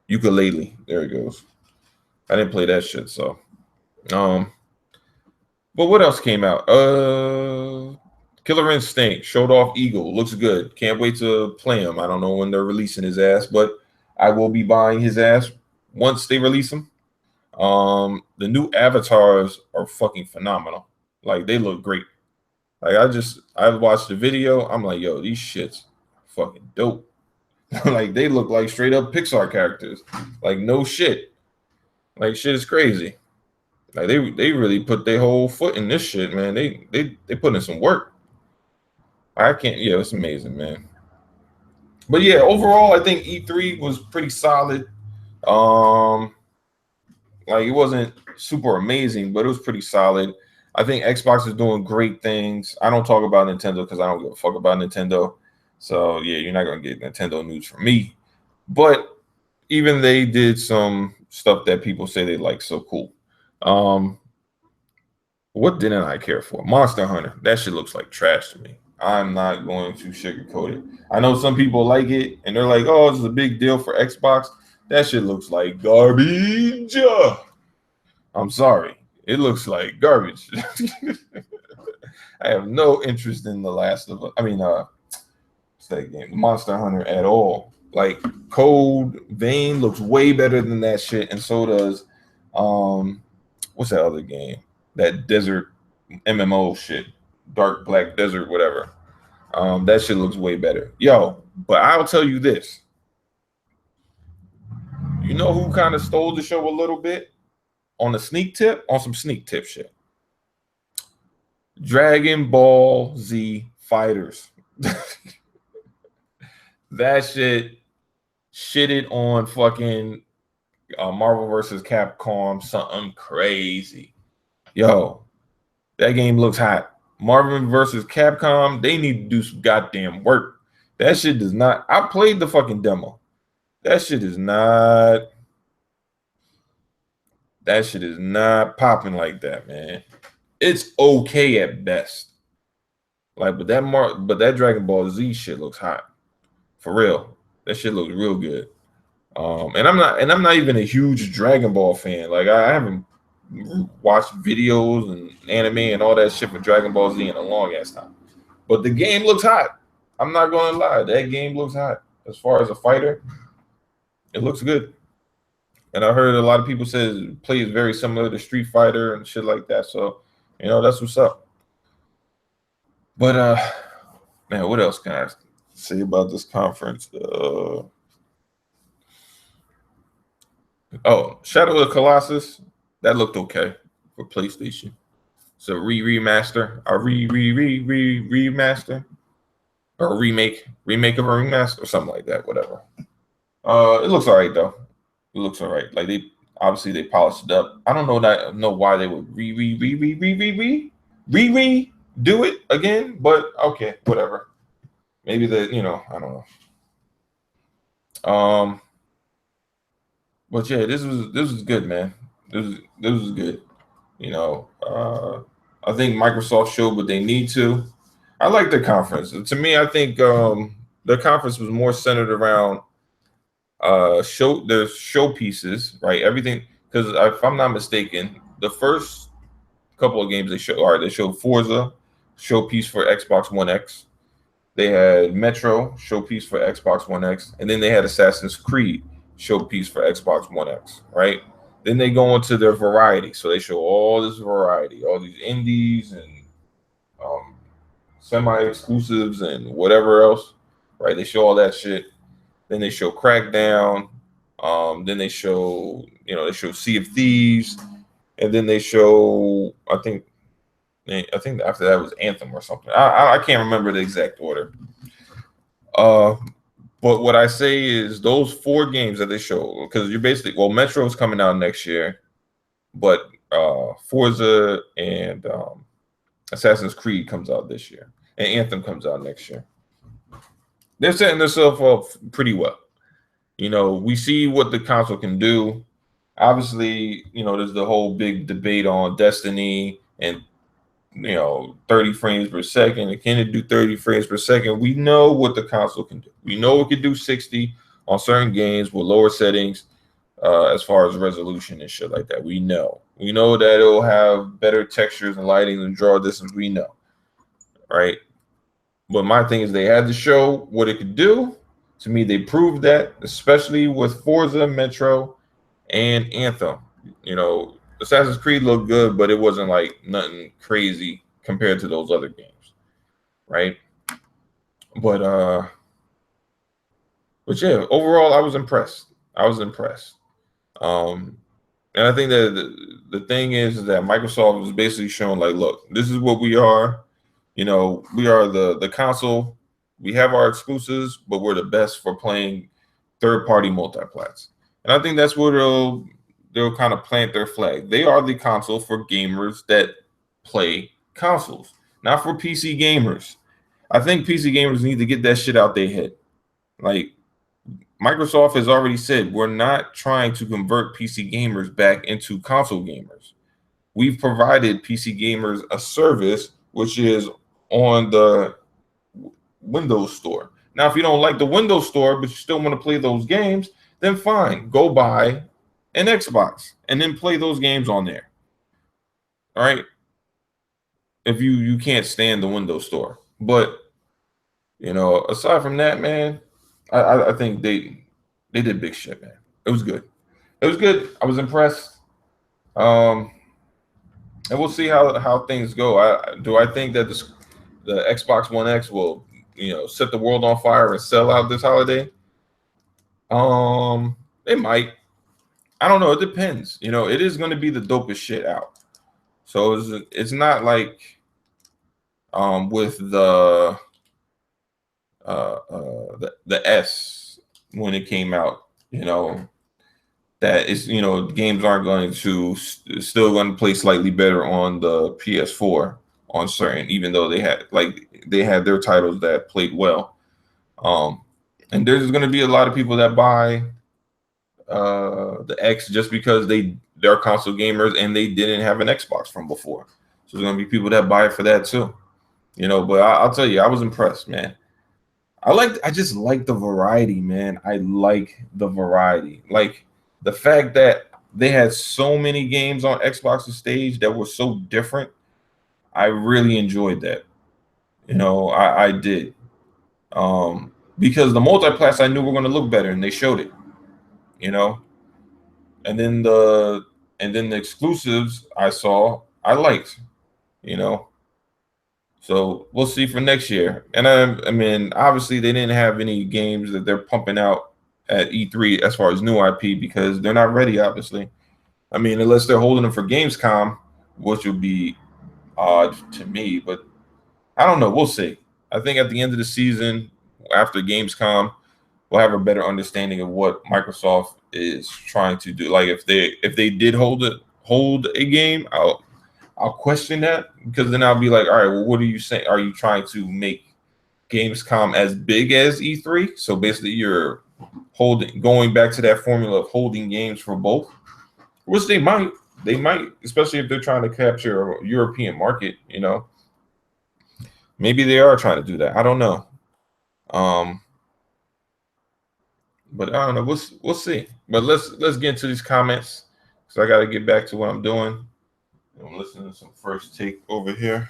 Ukulele. There it goes. I didn't play that shit, so. Um, but what else came out? Killer Instinct showed off Eagle. Looks good. Can't wait to play him. I don't know when they're releasing his ass, but I will be buying his ass once they release him. The new avatars are fucking phenomenal. Like, they look great. Like, I watched the video. I'm like, yo, these shits fucking dope. Like they look like straight up Pixar characters. Like no shit. Like shit is crazy. Like they really put their whole foot in this shit, man. They put in some work. I can't. Yeah, it's amazing, man. But yeah, overall, I think E3 was pretty solid. Um, like it wasn't super amazing, but it was pretty solid. I think Xbox is doing great things. I don't talk about Nintendo because I don't give a fuck about Nintendo. So yeah, you're not gonna get Nintendo news from me. But even they did some stuff that people say they like, so cool. Um, what didn't I care for? Monster Hunter. That shit looks like trash to me. I'm not going to sugarcoat it. I know some people like it and they're like, oh, this is a big deal for Xbox. That shit looks like garbage. I'm sorry. It looks like garbage. I have no interest in The Last of Us. I mean, what's that game? Monster Hunter at all. Like Code Vein looks way better than that shit, and so does what's that other game? That desert MMO shit, Dark Black Desert, whatever. That shit looks way better. Yo, but I'll tell you this. You know who kind of stole the show a little bit on some sneak tip shit? Dragon Ball Z Fighters. That shit shitted on fucking Marvel versus Capcom, something crazy. Yo, that game looks hot. Marvel versus Capcom, they need to do some goddamn work. That shit does not. I played the fucking demo. That shit is not. That shit is not popping like that, man. It's okay at best. Like, but that Dragon Ball Z shit looks hot. For real. That shit looks real good. And I'm not even a huge Dragon Ball fan. Like I haven't watched videos and anime and all that shit for Dragon Ball Z in a long ass time. But the game looks hot. I'm not gonna lie, that game looks hot. As far as a fighter, it looks good. And I heard a lot of people say it plays very similar to Street Fighter and shit like that. So, that's what's up. But man, what else can I say about this conference? Shadow of the Colossus, that looked okay for PlayStation. So remaster, a remaster, or a remake of a remaster, or something like that. Whatever. It looks all right though. It looks all right. Like they polished it up. I don't know why they would redo it again, but okay, whatever. Maybe I don't know. But yeah, this was good, man. This was good. I think Microsoft showed what they need to. I like the conference. To me, I think the conference was more centered around the showpieces, right? Everything, because if I'm not mistaken, the first couple of games they showed Forza showpiece for Xbox One X. They had Metro showpiece for Xbox One X, and then they had Assassin's Creed showpiece for Xbox One X, right? Then they go into their variety. So they show all this variety, all these indies and semi-exclusives and whatever else, right? They show all that shit. Then they show Crackdown. Then they show Sea of Thieves, and then they show I think after that was Anthem or something. I can't remember the exact order. But what I say is those 4 games that they show, because Metro is coming out next year, but Forza and Assassin's Creed comes out this year, and Anthem comes out next year. They're setting themselves up pretty well. We see what the console can do. Obviously, there's the whole big debate on Destiny and 30 frames per second. And can it do 30 frames per second? We know what the console can do. We know it can do 60 on certain games with lower settings as far as resolution and shit like that. We know that it'll have better textures and lighting and draw distance. We know, right? But my thing is they had to show what it could do. To me, they proved that, especially with Forza, Metro, and Anthem. Assassin's Creed looked good, but it wasn't like nothing crazy compared to those other games, right? But But yeah, overall, I was impressed. I was impressed. Um, and I think that the thing is that Microsoft is basically showing like, look, this is what we are. You know, we are the console. We have our exclusives, but we're the best for playing third party multiplats. And I think that's where they'll kind of plant their flag. They are the console for gamers that play consoles, not for PC gamers. I think PC gamers need to get that shit out their head. Like Microsoft has already said, we're not trying to convert PC gamers back into console gamers. We've provided PC gamers a service which is on the Windows Store. Now, if you don't like the Windows Store, but you still want to play those games, then fine, go buy an Xbox and then play those games on there. All right. If you can't stand the Windows Store, but aside from that, man, I think they did big shit, man. It was good. It was good. I was impressed. And we'll see how things go. I think that the Xbox One X will set the world on fire and sell out this holiday? It might. I don't know. It depends. It is going to be the dopest shit out. So it's not like with the S when it came out. That is games aren't going to still going to play slightly better on the PS4 on certain, even though they had their titles that played well. And there's going to be a lot of people that buy the X just because they're console gamers and they didn't have an Xbox from before. So there's going to be people that buy it for that too. But I'll tell you, I was impressed, man. I just like the variety, man. I like the variety. Like the fact that they had so many games on Xbox's stage that were so different. I really enjoyed that. I did. Because the multiplats I knew were going to look better, and they showed it. And then the exclusives I saw I liked. You know, so we'll see for next year. And I mean, obviously they didn't have any games that they're pumping out at E3 as far as new IP because they're not ready. Obviously, I mean, unless they're holding them for Gamescom, which would be odd to me, but I don't know. We'll see. I think at the end of the season, after Gamescom, we'll have a better understanding of what Microsoft is trying to do. Like if they did hold a game, I'll question that because then I'll be like, all right, well, what are you saying? Are you trying to make Gamescom as big as E3? So basically, you're going back to that formula of holding games for both, which they might, especially if they're trying to capture a European market. Maybe they are trying to do that. I don't know. But I don't know. We'll see. But let's get into these comments. So I got to get back to what I'm doing. I'm listening to some First Take over here.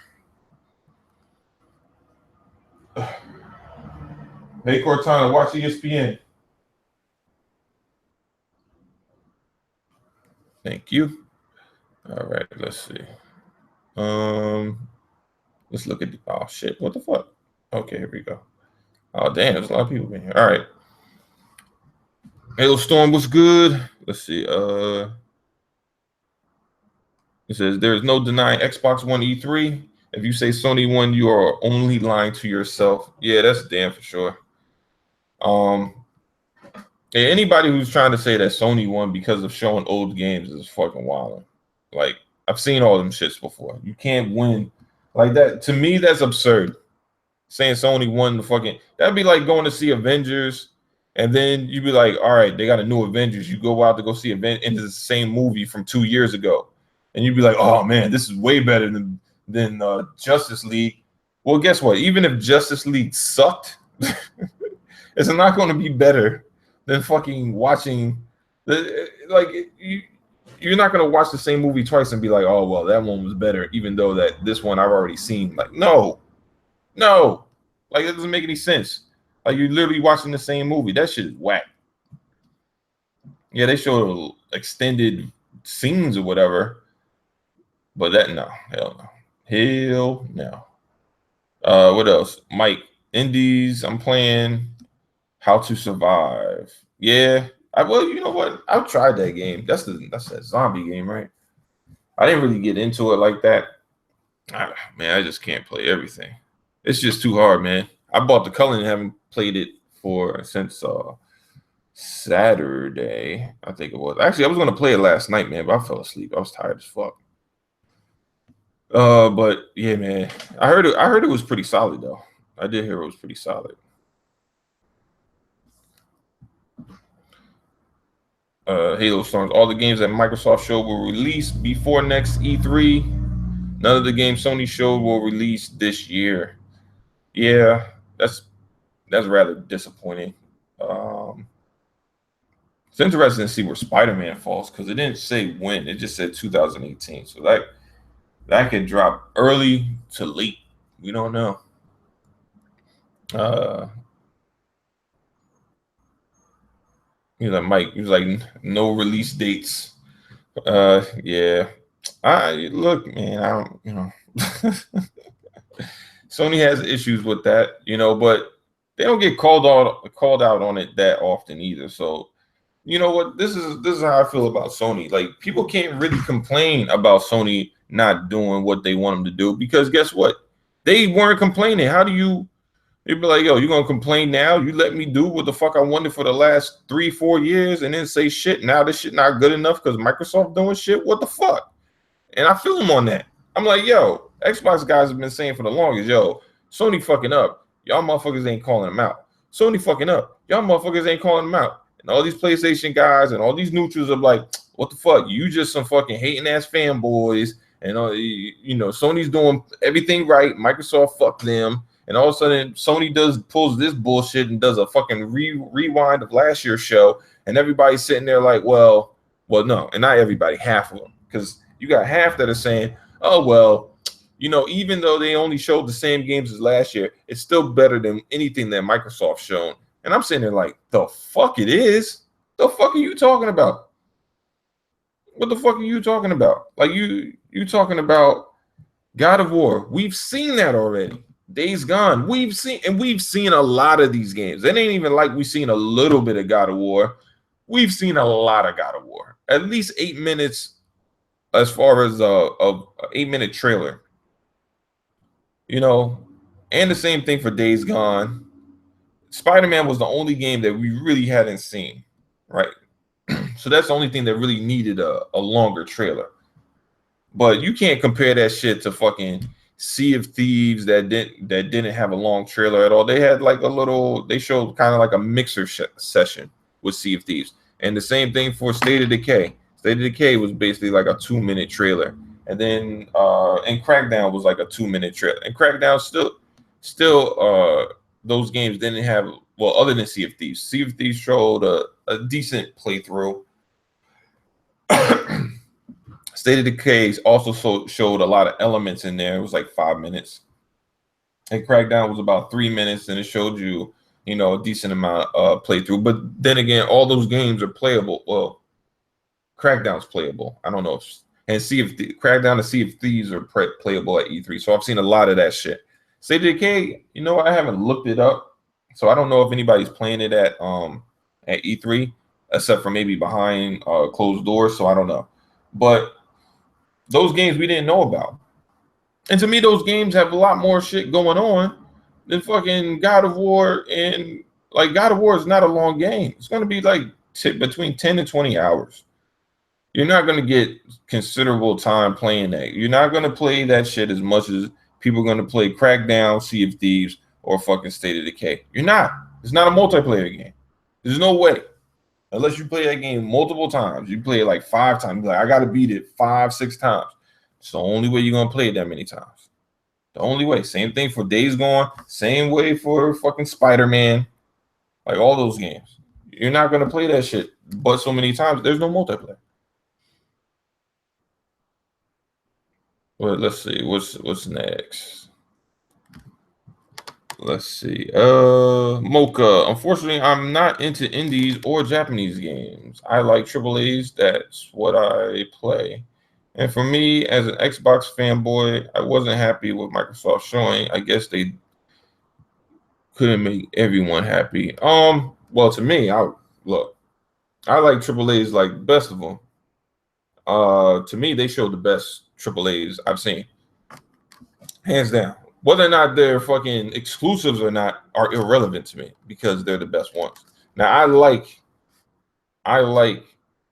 Hey Cortana, watch ESPN. Thank you. All right, let's see. Let's look at oh shit, what the fuck? Okay, here we go. Oh damn, there's a lot of people in here. All right. Hailstorm was good. Let's see. It says there's no denying Xbox One E3. If you say Sony won, you are only lying to yourself. Yeah, that's damn for sure. Anybody who's trying to say that Sony won because of showing old games is fucking wild. Like I've seen all them shits before. You can't win like that. To me, that's absurd. Saying Sony won the fucking that'd be like going to see Avengers, and then you'd be like, all right, they got a new Avengers. You go out to go see into the same movie from 2 years ago, and you'd be like, oh man, this is way better than Justice League. Well, guess what? Even if Justice League sucked, it's not going to be better than fucking watching you're not going to watch the same movie twice and be like, oh well, that one was better, even though that this one I've already seen. Like no, like it doesn't make any sense. Like you're literally watching the same movie. That shit is whack. Yeah, they show extended scenes or whatever, but that no, hell no. What else? Mike, Indies, I'm playing. How to Survive. Yeah. Well, you know what? I've tried that game. That's that zombie game, right? I didn't really get into it like that. Man, I just can't play everything. It's just too hard, man. I bought the color and haven't played it since Saturday, I think it was. Actually, I was gonna play it last night, man, but I fell asleep. I was tired as fuck. But yeah, man, I heard it was pretty solid though. I did hear it was pretty solid. Halo Storms. All the games that Microsoft showed will release before next E3. None of the games Sony showed will release this year. Yeah, that's rather disappointing. It's interesting to see where Spider-Man falls because it didn't say when; it just said 2018. So that could drop early to late. We don't know. He's like Mike. He was like, no release dates. Yeah. I look, man. I don't. Sony has issues with that, but they don't get called out on it that often either. So, you know what? This is how I feel about Sony. Like people can't really complain about Sony not doing what they want them to do because guess what? They weren't complaining. How do you? They'd be like, yo, you gonna complain now? You let me do what the fuck I wanted for the last 3-4 years and then say shit. Now this shit not good enough because Microsoft doing shit. What the fuck? And I feel them on that. I'm like, yo, Xbox guys have been saying for the longest, yo, Sony fucking up. Y'all motherfuckers ain't calling them out. Sony fucking up. Y'all motherfuckers ain't calling them out. And all these PlayStation guys and all these neutrals are like, what the fuck? You just some fucking hating ass fanboys. And Sony's doing everything right. Microsoft fuck them. And all of a sudden, Sony pulls this bullshit and does a fucking rewind of last year's show, and everybody's sitting there like, well, no, and not everybody, half of them, because you got half that are saying, oh well, even though they only showed the same games as last year, it's still better than anything that Microsoft shown. And I'm sitting there like, the fuck it is? The fuck are you talking about? What the fuck are you talking about? Like you talking about God of War? We've seen that already. Days Gone, we've seen a lot of these games. It ain't even like we've seen a little bit of God of War. We've seen a lot of God of War. At least 8 minutes, as far as a 8-minute trailer. And the same thing for Days Gone. Spider-Man was the only game that we really hadn't seen, right? So that's the only thing that really needed a longer trailer. But you can't compare that shit to fucking Sea of Thieves that didn't have a long trailer at all. They had like they showed kind of like a mixer session with Sea of Thieves. And the same thing for State of Decay. State of Decay was basically like a 2-minute trailer. And then and Crackdown was like a 2-minute trailer. And Crackdown still those games didn't have, well, other than Sea of Thieves. Sea of Thieves showed a decent playthrough. State of Decay also showed a lot of elements in there. It was like 5 minutes. And Crackdown was about 3 minutes, and it showed you, a decent amount of playthrough. But then again, all those games are playable. Well, Crackdown's playable. I don't know if, and Crackdown and Sea of Thieves are playable at E3. So I've seen a lot of that shit. State of Decay, I haven't looked it up, so I don't know if anybody's playing it at E3, except for maybe behind closed doors. So I don't know, but those games we didn't know about. And to me, those games have a lot more shit going on than fucking God of War. And like God of War is not a long game. It's going to be like between 10 and 20 hours. You're not going to get considerable time playing that. You're not going to play that shit as much as people are going to play Crackdown, Sea of Thieves, or fucking State of Decay. You're not. It's not a multiplayer game. There's no way. Unless you play that game multiple times. You play it like 5 times. Like, I got to beat it 5-6 times. It's the only way you're going to play it that many times. The only way. Same thing for Days Gone. Same way for fucking Spider-Man. Like all those games. You're not going to play that shit but so many times. There's no multiplayer. Well, let's see. What's next? Let's see. Mocha. Unfortunately, I'm not into indies or Japanese games. I like AAAs. That's what I play. And for me, as an Xbox fanboy, I wasn't happy with Microsoft showing. I guess they couldn't make everyone happy. Well, to me, I like AAA's like best of them. To me, they showed the best AAA's I've seen, hands down. Whether or not they're fucking exclusives or not are irrelevant to me because they're the best ones. Now, I like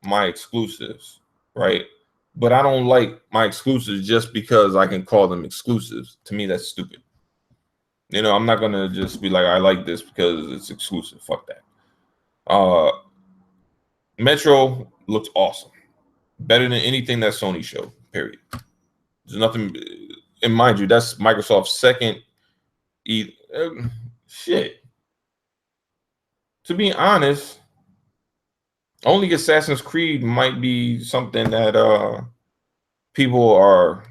my exclusives, right? But I don't like my exclusives just because I can call them exclusives. To me, that's stupid. You know, I'm not gonna just be like, I like this because it's exclusive. Fuck that. Uh, Metro looks awesome, better than anything that Sony showed. Period. There's nothing, and mind you, that's Microsoft's second. Shit. To be honest, only Assassin's Creed might be something that people are,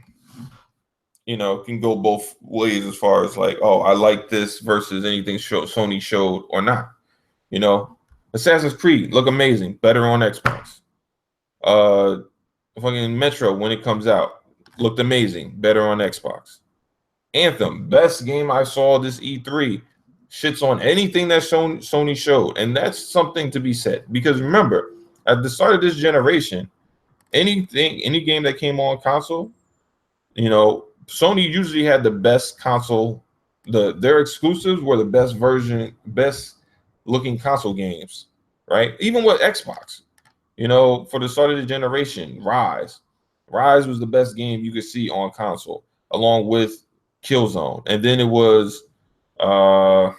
can go both ways as far as like, oh, I like this versus anything Sony showed or not. Assassin's Creed look amazing, better on Xbox. Fucking Metro when it comes out looked amazing, better on Xbox. Anthem, best game I saw this E3, shits on anything that Sony showed, and that's something to be said because remember, at the start of this generation, any game that came on console, Sony usually had the best console. Their exclusives were the best looking console games, right? Even with Xbox, for the start of the generation, Rise was the best game you could see on console, along with Killzone, and then it was Sony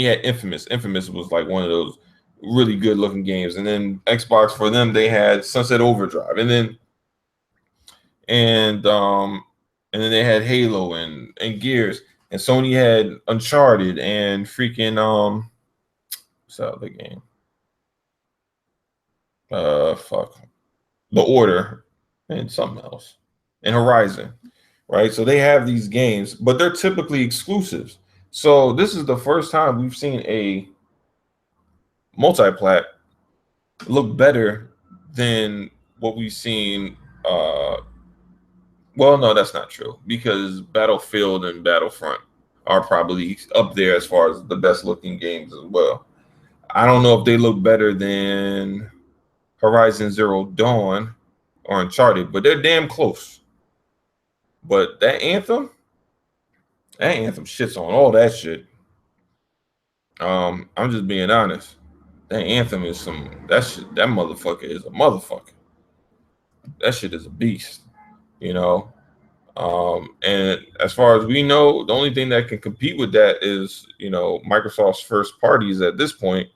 had Infamous. Infamous was like one of those really good looking games, and then Xbox for them they had Sunset Overdrive, and then they had Halo and Gears, and Sony had Uncharted and freaking what's that other game? Fuck, The Order and something else, and Horizon, right? So they have these games, but they're typically exclusives. So this is the first time we've seen a multi-plat look better than what we've seen. Well, no, that's not true because Battlefield and Battlefront are probably up there as far as the best looking games as well. I don't know if they look better than Horizon Zero Dawn or Uncharted, but they're damn close. But that Anthem shits on all that shit. I'm just being honest. That Anthem is that shit. That motherfucker is a motherfucker. That shit is a beast. You know. And as far as we know, the only thing that can compete with that is, Microsoft's first parties at this point,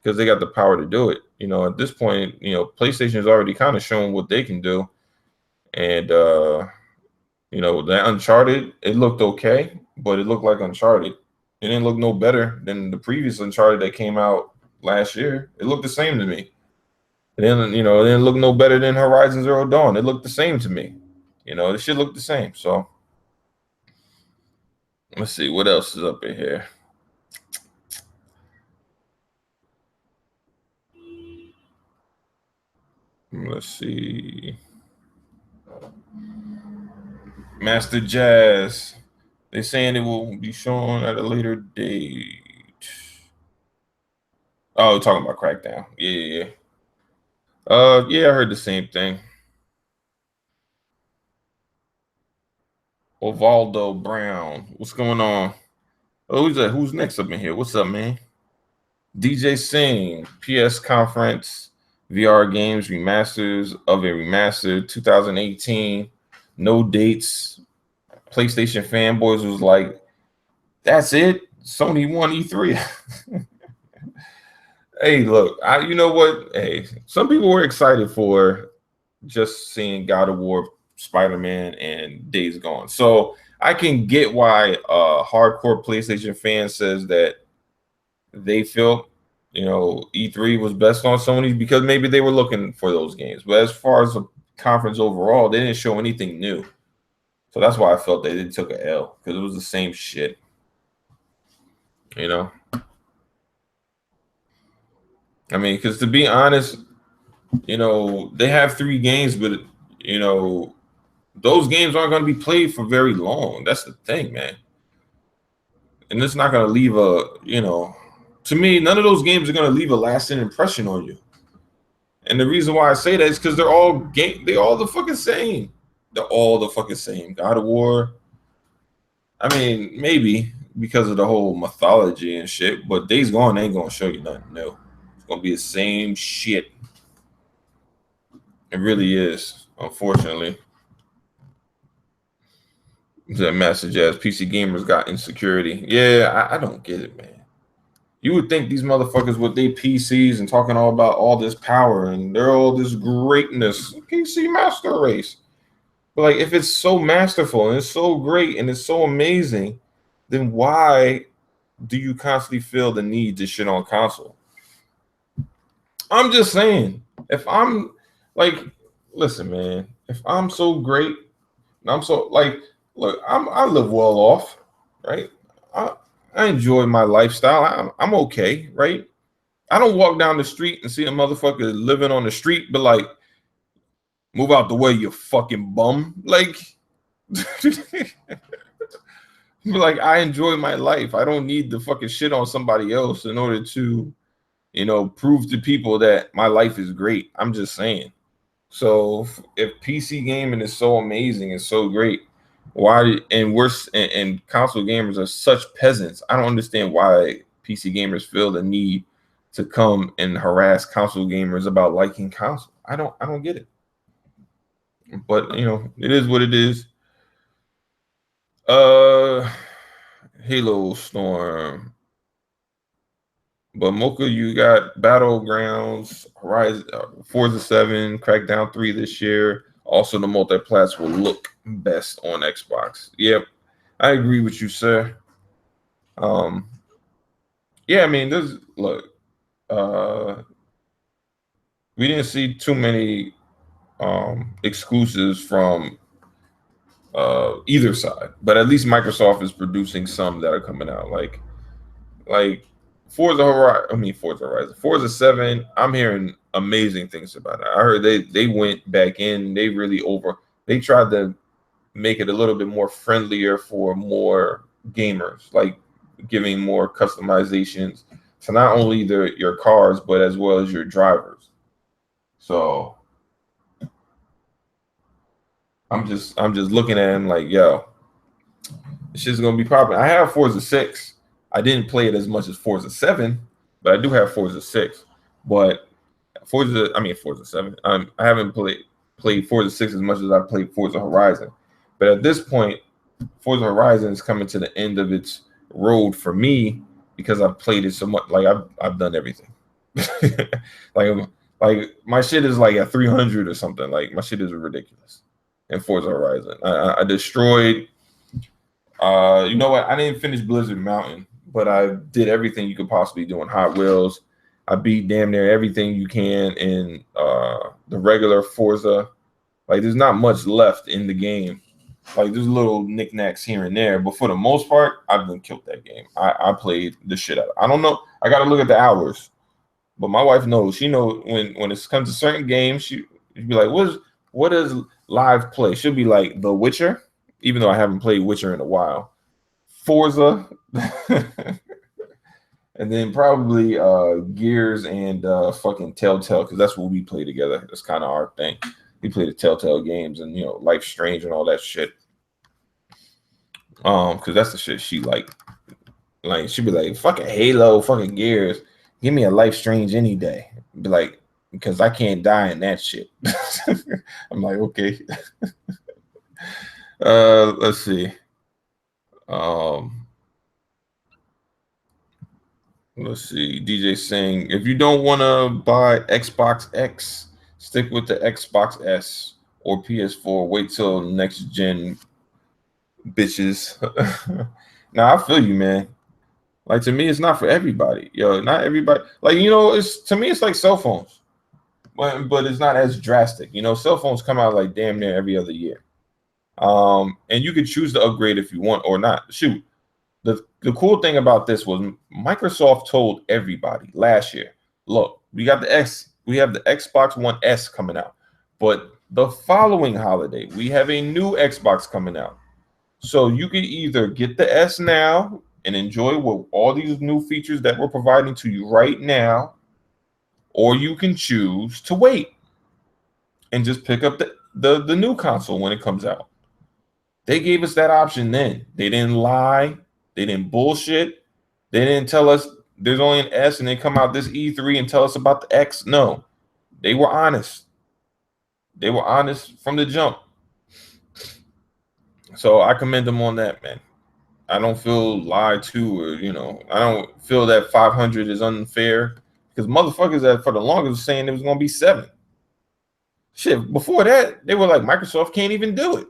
because they got the power to do it. At this point, PlayStation has already kind of shown what they can do. And, that Uncharted, it looked okay, but it looked like Uncharted. It didn't look no better than the previous Uncharted that came out last year. It looked the same to me. And then, it didn't look no better than Horizon Zero Dawn. It looked the same to me. This shit look the same. So let's see what else is up in here. Let's see. Master Jazz. They're saying it will be shown at a later date. Oh, we're talking about Crackdown. Yeah. Yeah, I heard the same thing. Ovaldo Brown. What's going on? Oh, who's that? Who's next up in here? What's up, man? DJ Singh, PS Conference, VR games, remasters of a remastered 2018. No dates. PlayStation fanboys was like, that's it? Sony won E3. Hey, look, you know what? Hey, some people were excited for just seeing God of War, Spider-Man, and Days Gone. So I can get why hardcore PlayStation fan says that they feel, E3 was best on Sony because maybe they were looking for those games. But as far as the conference overall, they didn't show anything new. So that's why I felt they took a L because it was the same shit. I mean, because to be honest, they have 3 games, but those games aren't going to be played for very long. That's the thing, man. and it's not going to leave a, to me, none of those games are going to leave a lasting impression on you. And the reason why I say that is because they're all the fucking same. They're all the fucking same. God of War. I mean, maybe because of the whole mythology and shit, but Days Gone ain't gonna show you nothing new. It's gonna be the same shit. It really is, unfortunately. That message as PC gamers got insecurity. Yeah, I don't get it, man. You would think these motherfuckers with their PCs and talking all about all this power and they're all this greatness, PC master race. But like, if it's so masterful and it's so great and it's so amazing, then why do you constantly feel the need to shit on console? I'm just saying, if I'm like, listen, man, if I'm so great, I'm so like, look, I live well off, right? I enjoy my lifestyle. I'm okay, right? I don't walk down the street and see a motherfucker living on the street, but like, move out the way, you fucking bum. Like, like, I enjoy my life. I don't need to fucking shit on somebody else in order to, prove to people that my life is great. I'm just saying. So if PC gaming is so amazing and so great, why and console gamers are such peasants? I don't understand why PC gamers feel the need to come and harass console gamers about liking console. I don't get it. But it is what it is. Halo Storm. But Mocha, you got Battlegrounds, Horizon, Forza 7, Crackdown 3 this year. Also, the multiplats will look best on Xbox. Yep, I agree with you, sir. Yeah, I mean, we didn't see too many exclusives from either side, but at least Microsoft is producing some that are coming out, like Forza Horizon, Forza 7. I'm hearing amazing things about it. I heard they went back in, they tried to make it a little bit more friendlier for more gamers, like giving more customizations to not only your cars but as well as your drivers. So I'm just looking at him like, yo, this shit's gonna be popping. I have Forza 6. I didn't play it as much as Forza 7, but I do have Forza 6. But Forza 7. I haven't played Forza 6 as much as I played Forza Horizon. But at this point, Forza Horizon is coming to the end of its road for me because I've played it so much. Like I've done everything. like my shit is like at 300 or something. Like my shit is ridiculous. In Forza Horizon, I destroyed. You know what? I didn't finish Blizzard Mountain, but I did everything you could possibly do in Hot Wheels. I beat damn near everything you can in the regular Forza. Like, there's not much left in the game. Like, there's little knickknacks here and there, but for the most part, I've been killed that game. I played the shit out of it. I don't know. I got to look at the hours, but my wife knows. She knows when it comes to certain games, she'd be like, what is live play? She'll be like The Witcher, even though I haven't played Witcher in a while. Forza, and then probably Gears and fucking Telltale, because that's what we play together. That's kind of our thing. We play the Telltale games and Life Strange and all that shit. Because that's the shit she like. Like, she'd be like, fucking Halo, fucking Gears. Give me a Life Strange any day. Be like, because I can't die in that shit. I'm like, okay. Let's see. Let's see. DJ saying, if you don't want to buy Xbox X, stick with the Xbox S or PS4. Wait till next gen, bitches. Now, I feel you, man. Like, to me, it's not for everybody. Not everybody. Like, to me, it's like cell phones. But it's not as drastic. Cell phones come out like damn near every other year. And you can choose to upgrade if you want or not. Shoot. The cool thing about this was Microsoft told everybody last year, look, we have the Xbox One S coming out, but the following holiday, we have a new Xbox coming out. So you can either get the S now and enjoy with all these new features that we're providing to you right now, or you can choose to wait and just pick up the new console when it comes out. They gave us that option then. They didn't lie. They didn't bullshit. They didn't tell us there's only an S and then come out this E3 and tell us about the X. No, they were honest. They were honest from the jump. So I commend them on that, man. I don't feel lied to, or I don't feel that 500 is unfair because motherfuckers that for the longest was saying it was gonna be 7. Shit, before that they were like Microsoft can't even do it.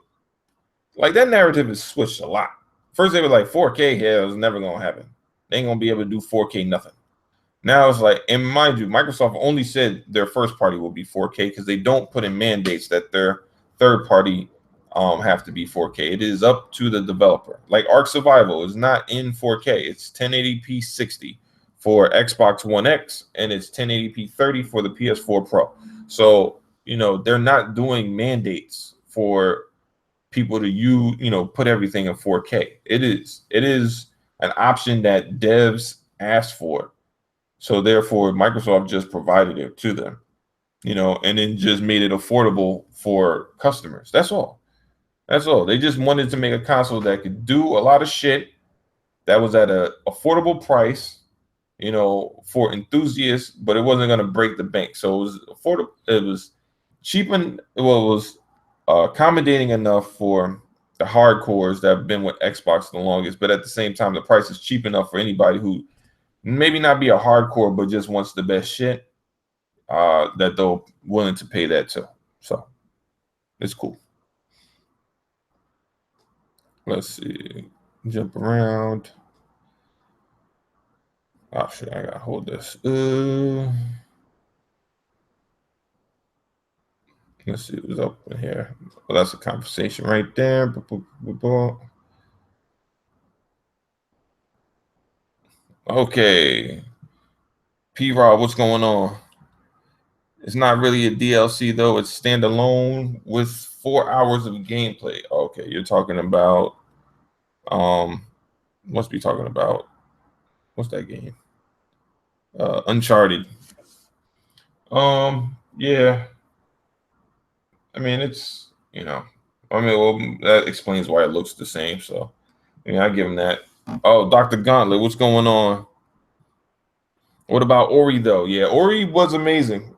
Like that narrative is switched a lot. First they were like 4K, yeah, it's never gonna happen. They ain't gonna be able to do 4K nothing. Now it's like, and mind you, Microsoft only said their first party will be 4K because they don't put in mandates that their third party have to be 4K. It is up to the developer. Like Ark Survival is not in 4K. It's 1080p 60 for Xbox One X, and it's 1080p 30 for the PS4 Pro. So, they're not doing mandates for people to put everything in 4K. It is an option that devs asked for. So therefore, Microsoft just provided it to them, and then just made it affordable for customers. That's all. That's all. They just wanted to make a console that could do a lot of shit that was at an affordable price, for enthusiasts, but it wasn't going to break the bank. So it was affordable. It was cheap and it was accommodating enough for the hardcores that have been with Xbox the longest, but at the same time, the price is cheap enough for anybody who maybe not be a hardcore, but just wants the best shit, that they're willing to pay that too. So it's cool. Let's see. Jump around. Oh shit, I gotta hold this. Let's see what's up in here. Well, that's a conversation right there. Okay. P-Rob, what's going on? It's not really a DLC though. It's standalone with 4 hours of gameplay. Okay, you're talking about must be talking about what's that game? Uncharted. Yeah. I mean, it's well, that explains why it looks the same. So, I give him that. Oh, Dr. Gauntlet, what's going on? What about Ori though? Yeah, Ori was amazing.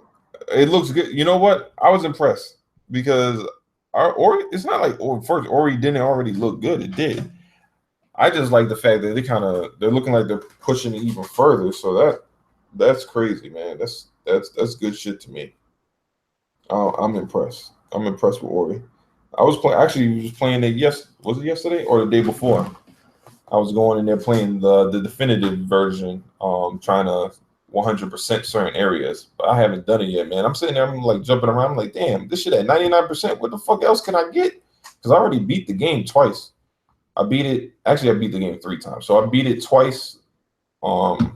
It looks good. You know what? I was impressed because our Ori. It's not like first Ori didn't already look good. It did. I just like the fact that they're looking like they're pushing it even further. So that's crazy, man. That's good shit to me. I'm impressed. I'm impressed with Ori. I was playing it. Was it yesterday or the day before? I was going in there playing the definitive version, trying to 100% certain areas, but I haven't done it yet, man. I'm sitting there, I'm like jumping around, I'm like, damn, this shit at 99%. What the fuck else can I get? Because I already beat the game twice. I beat the game 3 times. So I beat it twice. The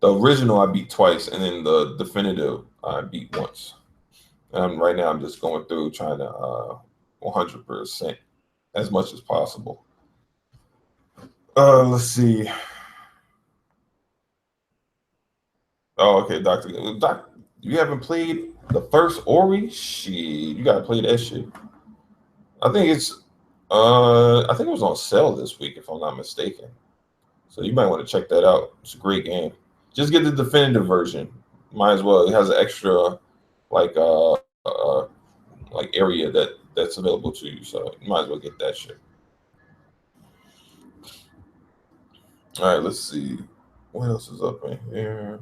original I beat twice, and then the definitive I beat once. Right now I'm just going through trying to 100% as much as possible. Let's see. Oh, okay, Doc, you haven't played the first Ori? Shit, you gotta play that shit. I think it was on sale this week, if I'm not mistaken. So you might want to check that out. It's a great game. Just get the definitive version. Might as well. It has an extra like area that's available to you. So you might as well get that shit. All right, let's see. What else is up in here?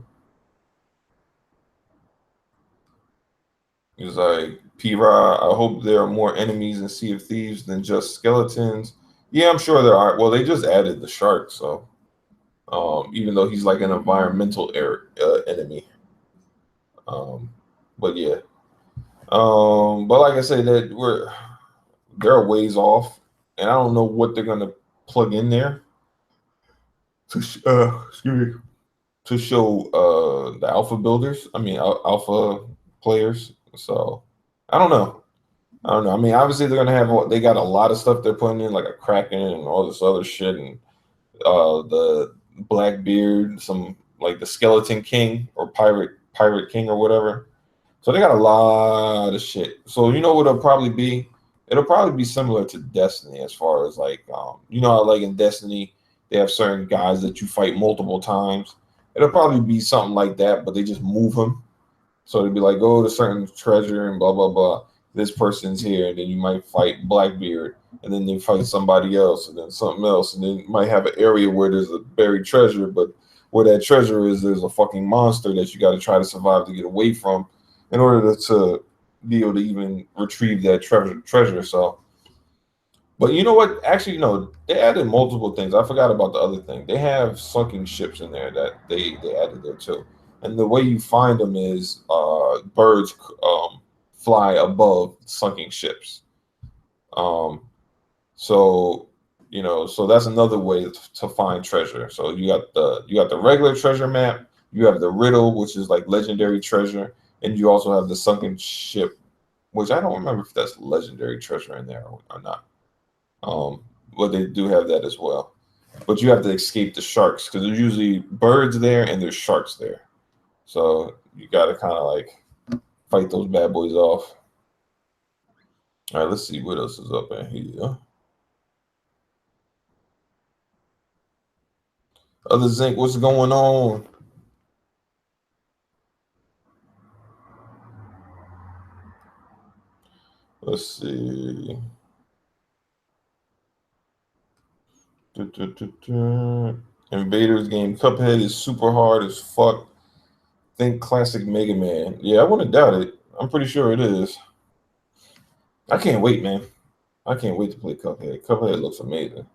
He's like, P-Rod, I hope there are more enemies in Sea of Thieves than just skeletons. Yeah, I'm sure there are. Well, they just added the shark, so even though he's like an environmental enemy. But yeah. But like I said, they're a ways off, and I don't know what they're gonna plug in there to show the alpha builders. I mean, alpha players. So I don't know. I mean, obviously they're gonna have they got a lot of stuff they're putting in, like a Kraken and all this other shit, and the Blackbeard, some like the Skeleton King or Pirate King or whatever. So they got a lot of shit. So you know what it'll probably be? It'll probably be similar to Destiny as far as like you know how like in Destiny they have certain guys that you fight multiple times. It'll probably be something like that, but they just move them. So they'd be like, go to certain treasure and blah blah blah. This person's here, and then you might fight Blackbeard, and then you fight somebody else, and then something else, and then you might have an area where there's a buried treasure, but where that treasure is, there's a fucking monster that you got to try to survive to get away from, in order to be able to even retrieve that treasure. So, but you know what? Actually, no, they added multiple things. I forgot about the other thing. They have sunken ships in there that they added there too. And the way you find them is birds fly above sunken ships. Um, so you know, so that's another way to find treasure. So you got the regular treasure map. You have the riddle, which is like legendary treasure, and you also have the sunken ship, which I don't remember if that's legendary treasure in there or not. But they do have that as well. But you have to escape the sharks because there's usually birds there and there's sharks there. So you got to kind of like fight those bad boys off. All right, let's see what else is up in here. Other Zinc, what's going on? Let's see. Invaders game. Cuphead is super hard as fuck. Think classic Mega Man. Yeah, I wouldn't doubt it. I'm pretty sure it is. I can't wait, man. I can't wait to play Cuphead. Cuphead looks amazing.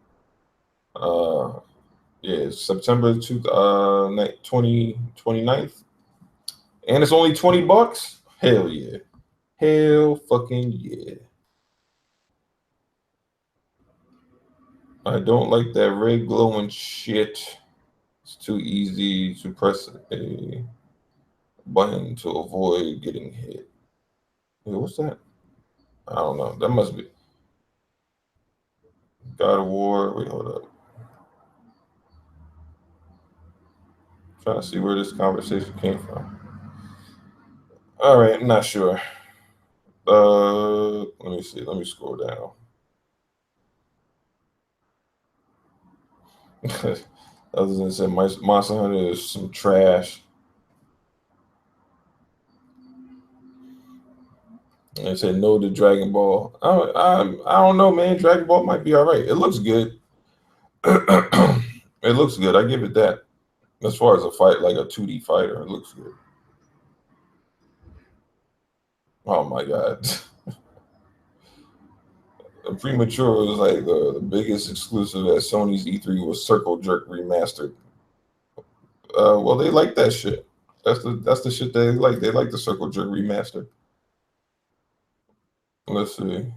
Uh, yeah, September 29th. And it's only $20. Hell yeah. Hell fucking yeah. I don't like that red glowing shit. It's too easy to press a button to avoid getting hit. Wait, what's that? I don't know. That must be God of War. Wait, hold up. Trying to see where this conversation came from. All right, I'm not sure. Let me see. Let me scroll down. Other than say Monster Hunter is some trash. And they said no to Dragon Ball. I don't know, man. Dragon Ball might be all right. It looks good. It looks good. I give it that. As far as a fight, like a 2D fighter, it looks good. Oh my god. Premature was like the biggest exclusive at Sony's E3 was Circle Jerk Remastered. Well, they like that shit. That's the shit they like. They like the Circle Jerk Remastered. Let's see.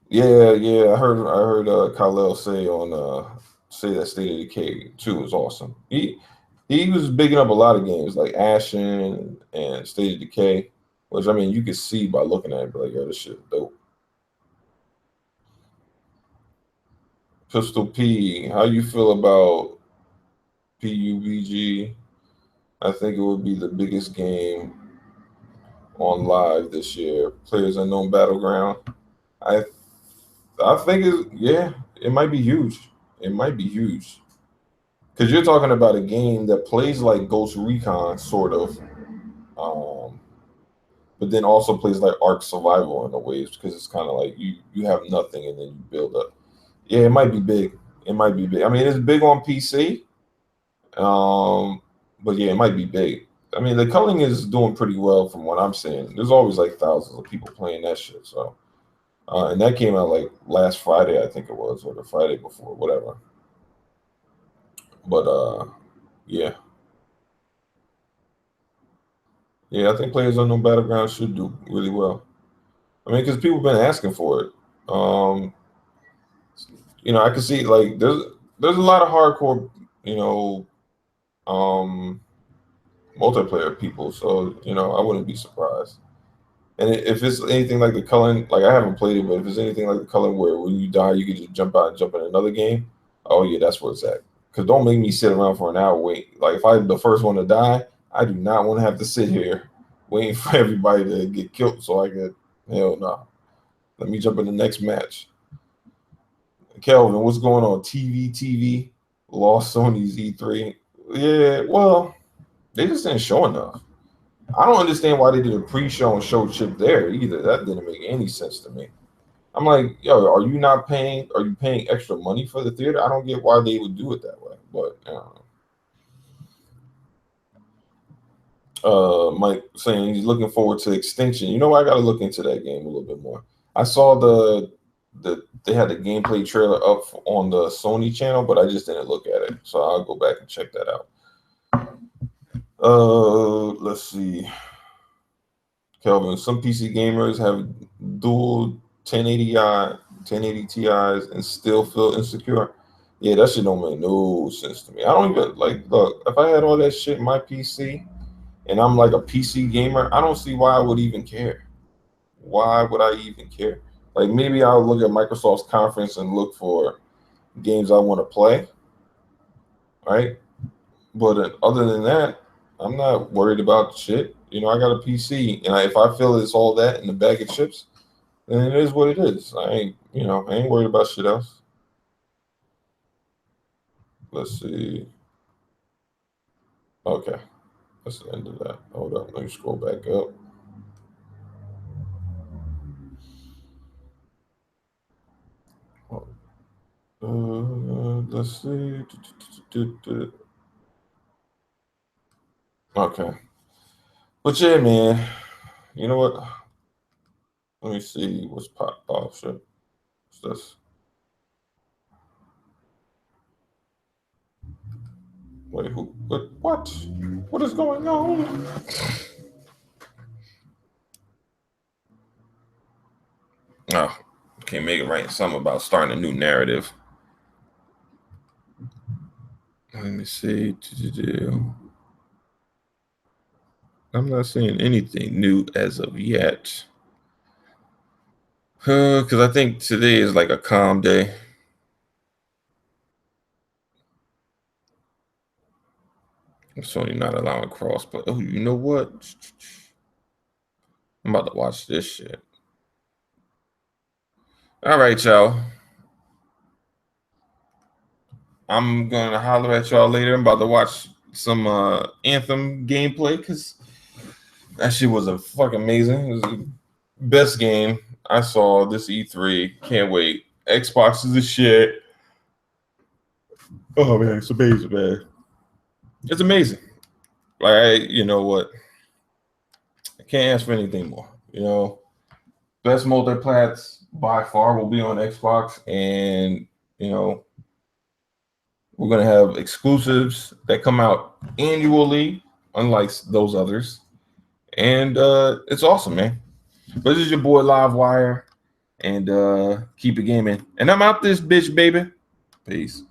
Yeah, yeah. I heard Khalil say that State of Decay 2 was awesome. He was bigging up a lot of games like Ashen and State of Decay, which I mean you could see by looking at it, but like, yo, this shit dope. Pistol P, how you feel about PUBG? I think it would be the biggest game on live this year. Players Unknown Battleground. I I think it might be huge. It might be huge. Because you're talking about a game that plays like Ghost Recon, sort of, um, but then also plays like Ark Survival in a ways because it's kind of like you have nothing and then you build up. Yeah, it might be big. It might be big. I mean, it's big on PC, but yeah, it might be big. I mean, the culling is doing pretty well from what I'm seeing. There's always like thousands of people playing that shit. So, and that came out like last Friday, I think it was, or the Friday before, whatever. But yeah, yeah, I think Players Unknown Battleground should do really well. I mean, because people have been asking for it. Um, I can see like there's a lot of hardcore, you know, um, multiplayer people. So I wouldn't be surprised. And if it's anything like the Cullen, like I haven't played it, but if it's anything like the Cullen where when you die you can just jump out and jump in another game, Oh yeah, that's where it's at. Because don't make me sit around for an hour wait. Like if I'm the first one to die, I do not want to have to sit here waiting for everybody to get killed so I can. Hell no. Let me jump in the next match. Kelvin, what's going on? TV lost Sony's E3. Yeah, well, they just didn't show enough. I don't understand why they did a pre-show and show chip there either. That didn't make any sense to me. I'm like, yo, are you not paying? Are you paying extra money for the theater? I don't get why they would do it that way. But I don't know. Mike saying he's looking forward to Extinction. You know what? I got to look into that game a little bit more. I saw they had the gameplay trailer up on the Sony channel, but I just didn't look at it. So I'll go back and check that out. Let's see. Kelvin, some PC gamers have dual 1080 Ti's and still feel insecure. Yeah, that shit don't make no sense to me. I don't even like look, if I had all that shit in my PC and I'm like a PC gamer, I don't see why I would even care. Why would I even care? Like maybe I'll look at Microsoft's conference and look for games I want to play, right? But other than that, I'm not worried about shit. You know, I got a PC, and if I feel it's all that in the bag of chips, then it is what it is. I ain't worried about shit else. Let's see. Okay, that's the end of that. Hold up, let me scroll back up. Let's see. Okay, but yeah, man. You know what? Let me see what's pop off. Shit. What's this? Wait, who? What? What is going on? Oh, can't make it right. Something about starting a new narrative. Let me see. I'm not seeing anything new as of yet. Because I think today is like a calm day. Sony not allowing crossplay. Oh, you know what? I'm about to watch this shit. All right, y'all. I'm gonna holler at y'all later. I'm about to watch some Anthem gameplay because that shit was a fucking amazing. It was the best game I saw this E3. Can't wait. Xbox is the shit. Oh man, it's amazing, man. It's amazing. Like, you know what? I can't ask for anything more. You know, best multiplats by far will be on Xbox, and you know, we're gonna have exclusives that come out annually, unlike those others. And it's awesome, man. But this is your boy LiveWire, and keep it gaming. And I'm out this bitch, baby. Peace.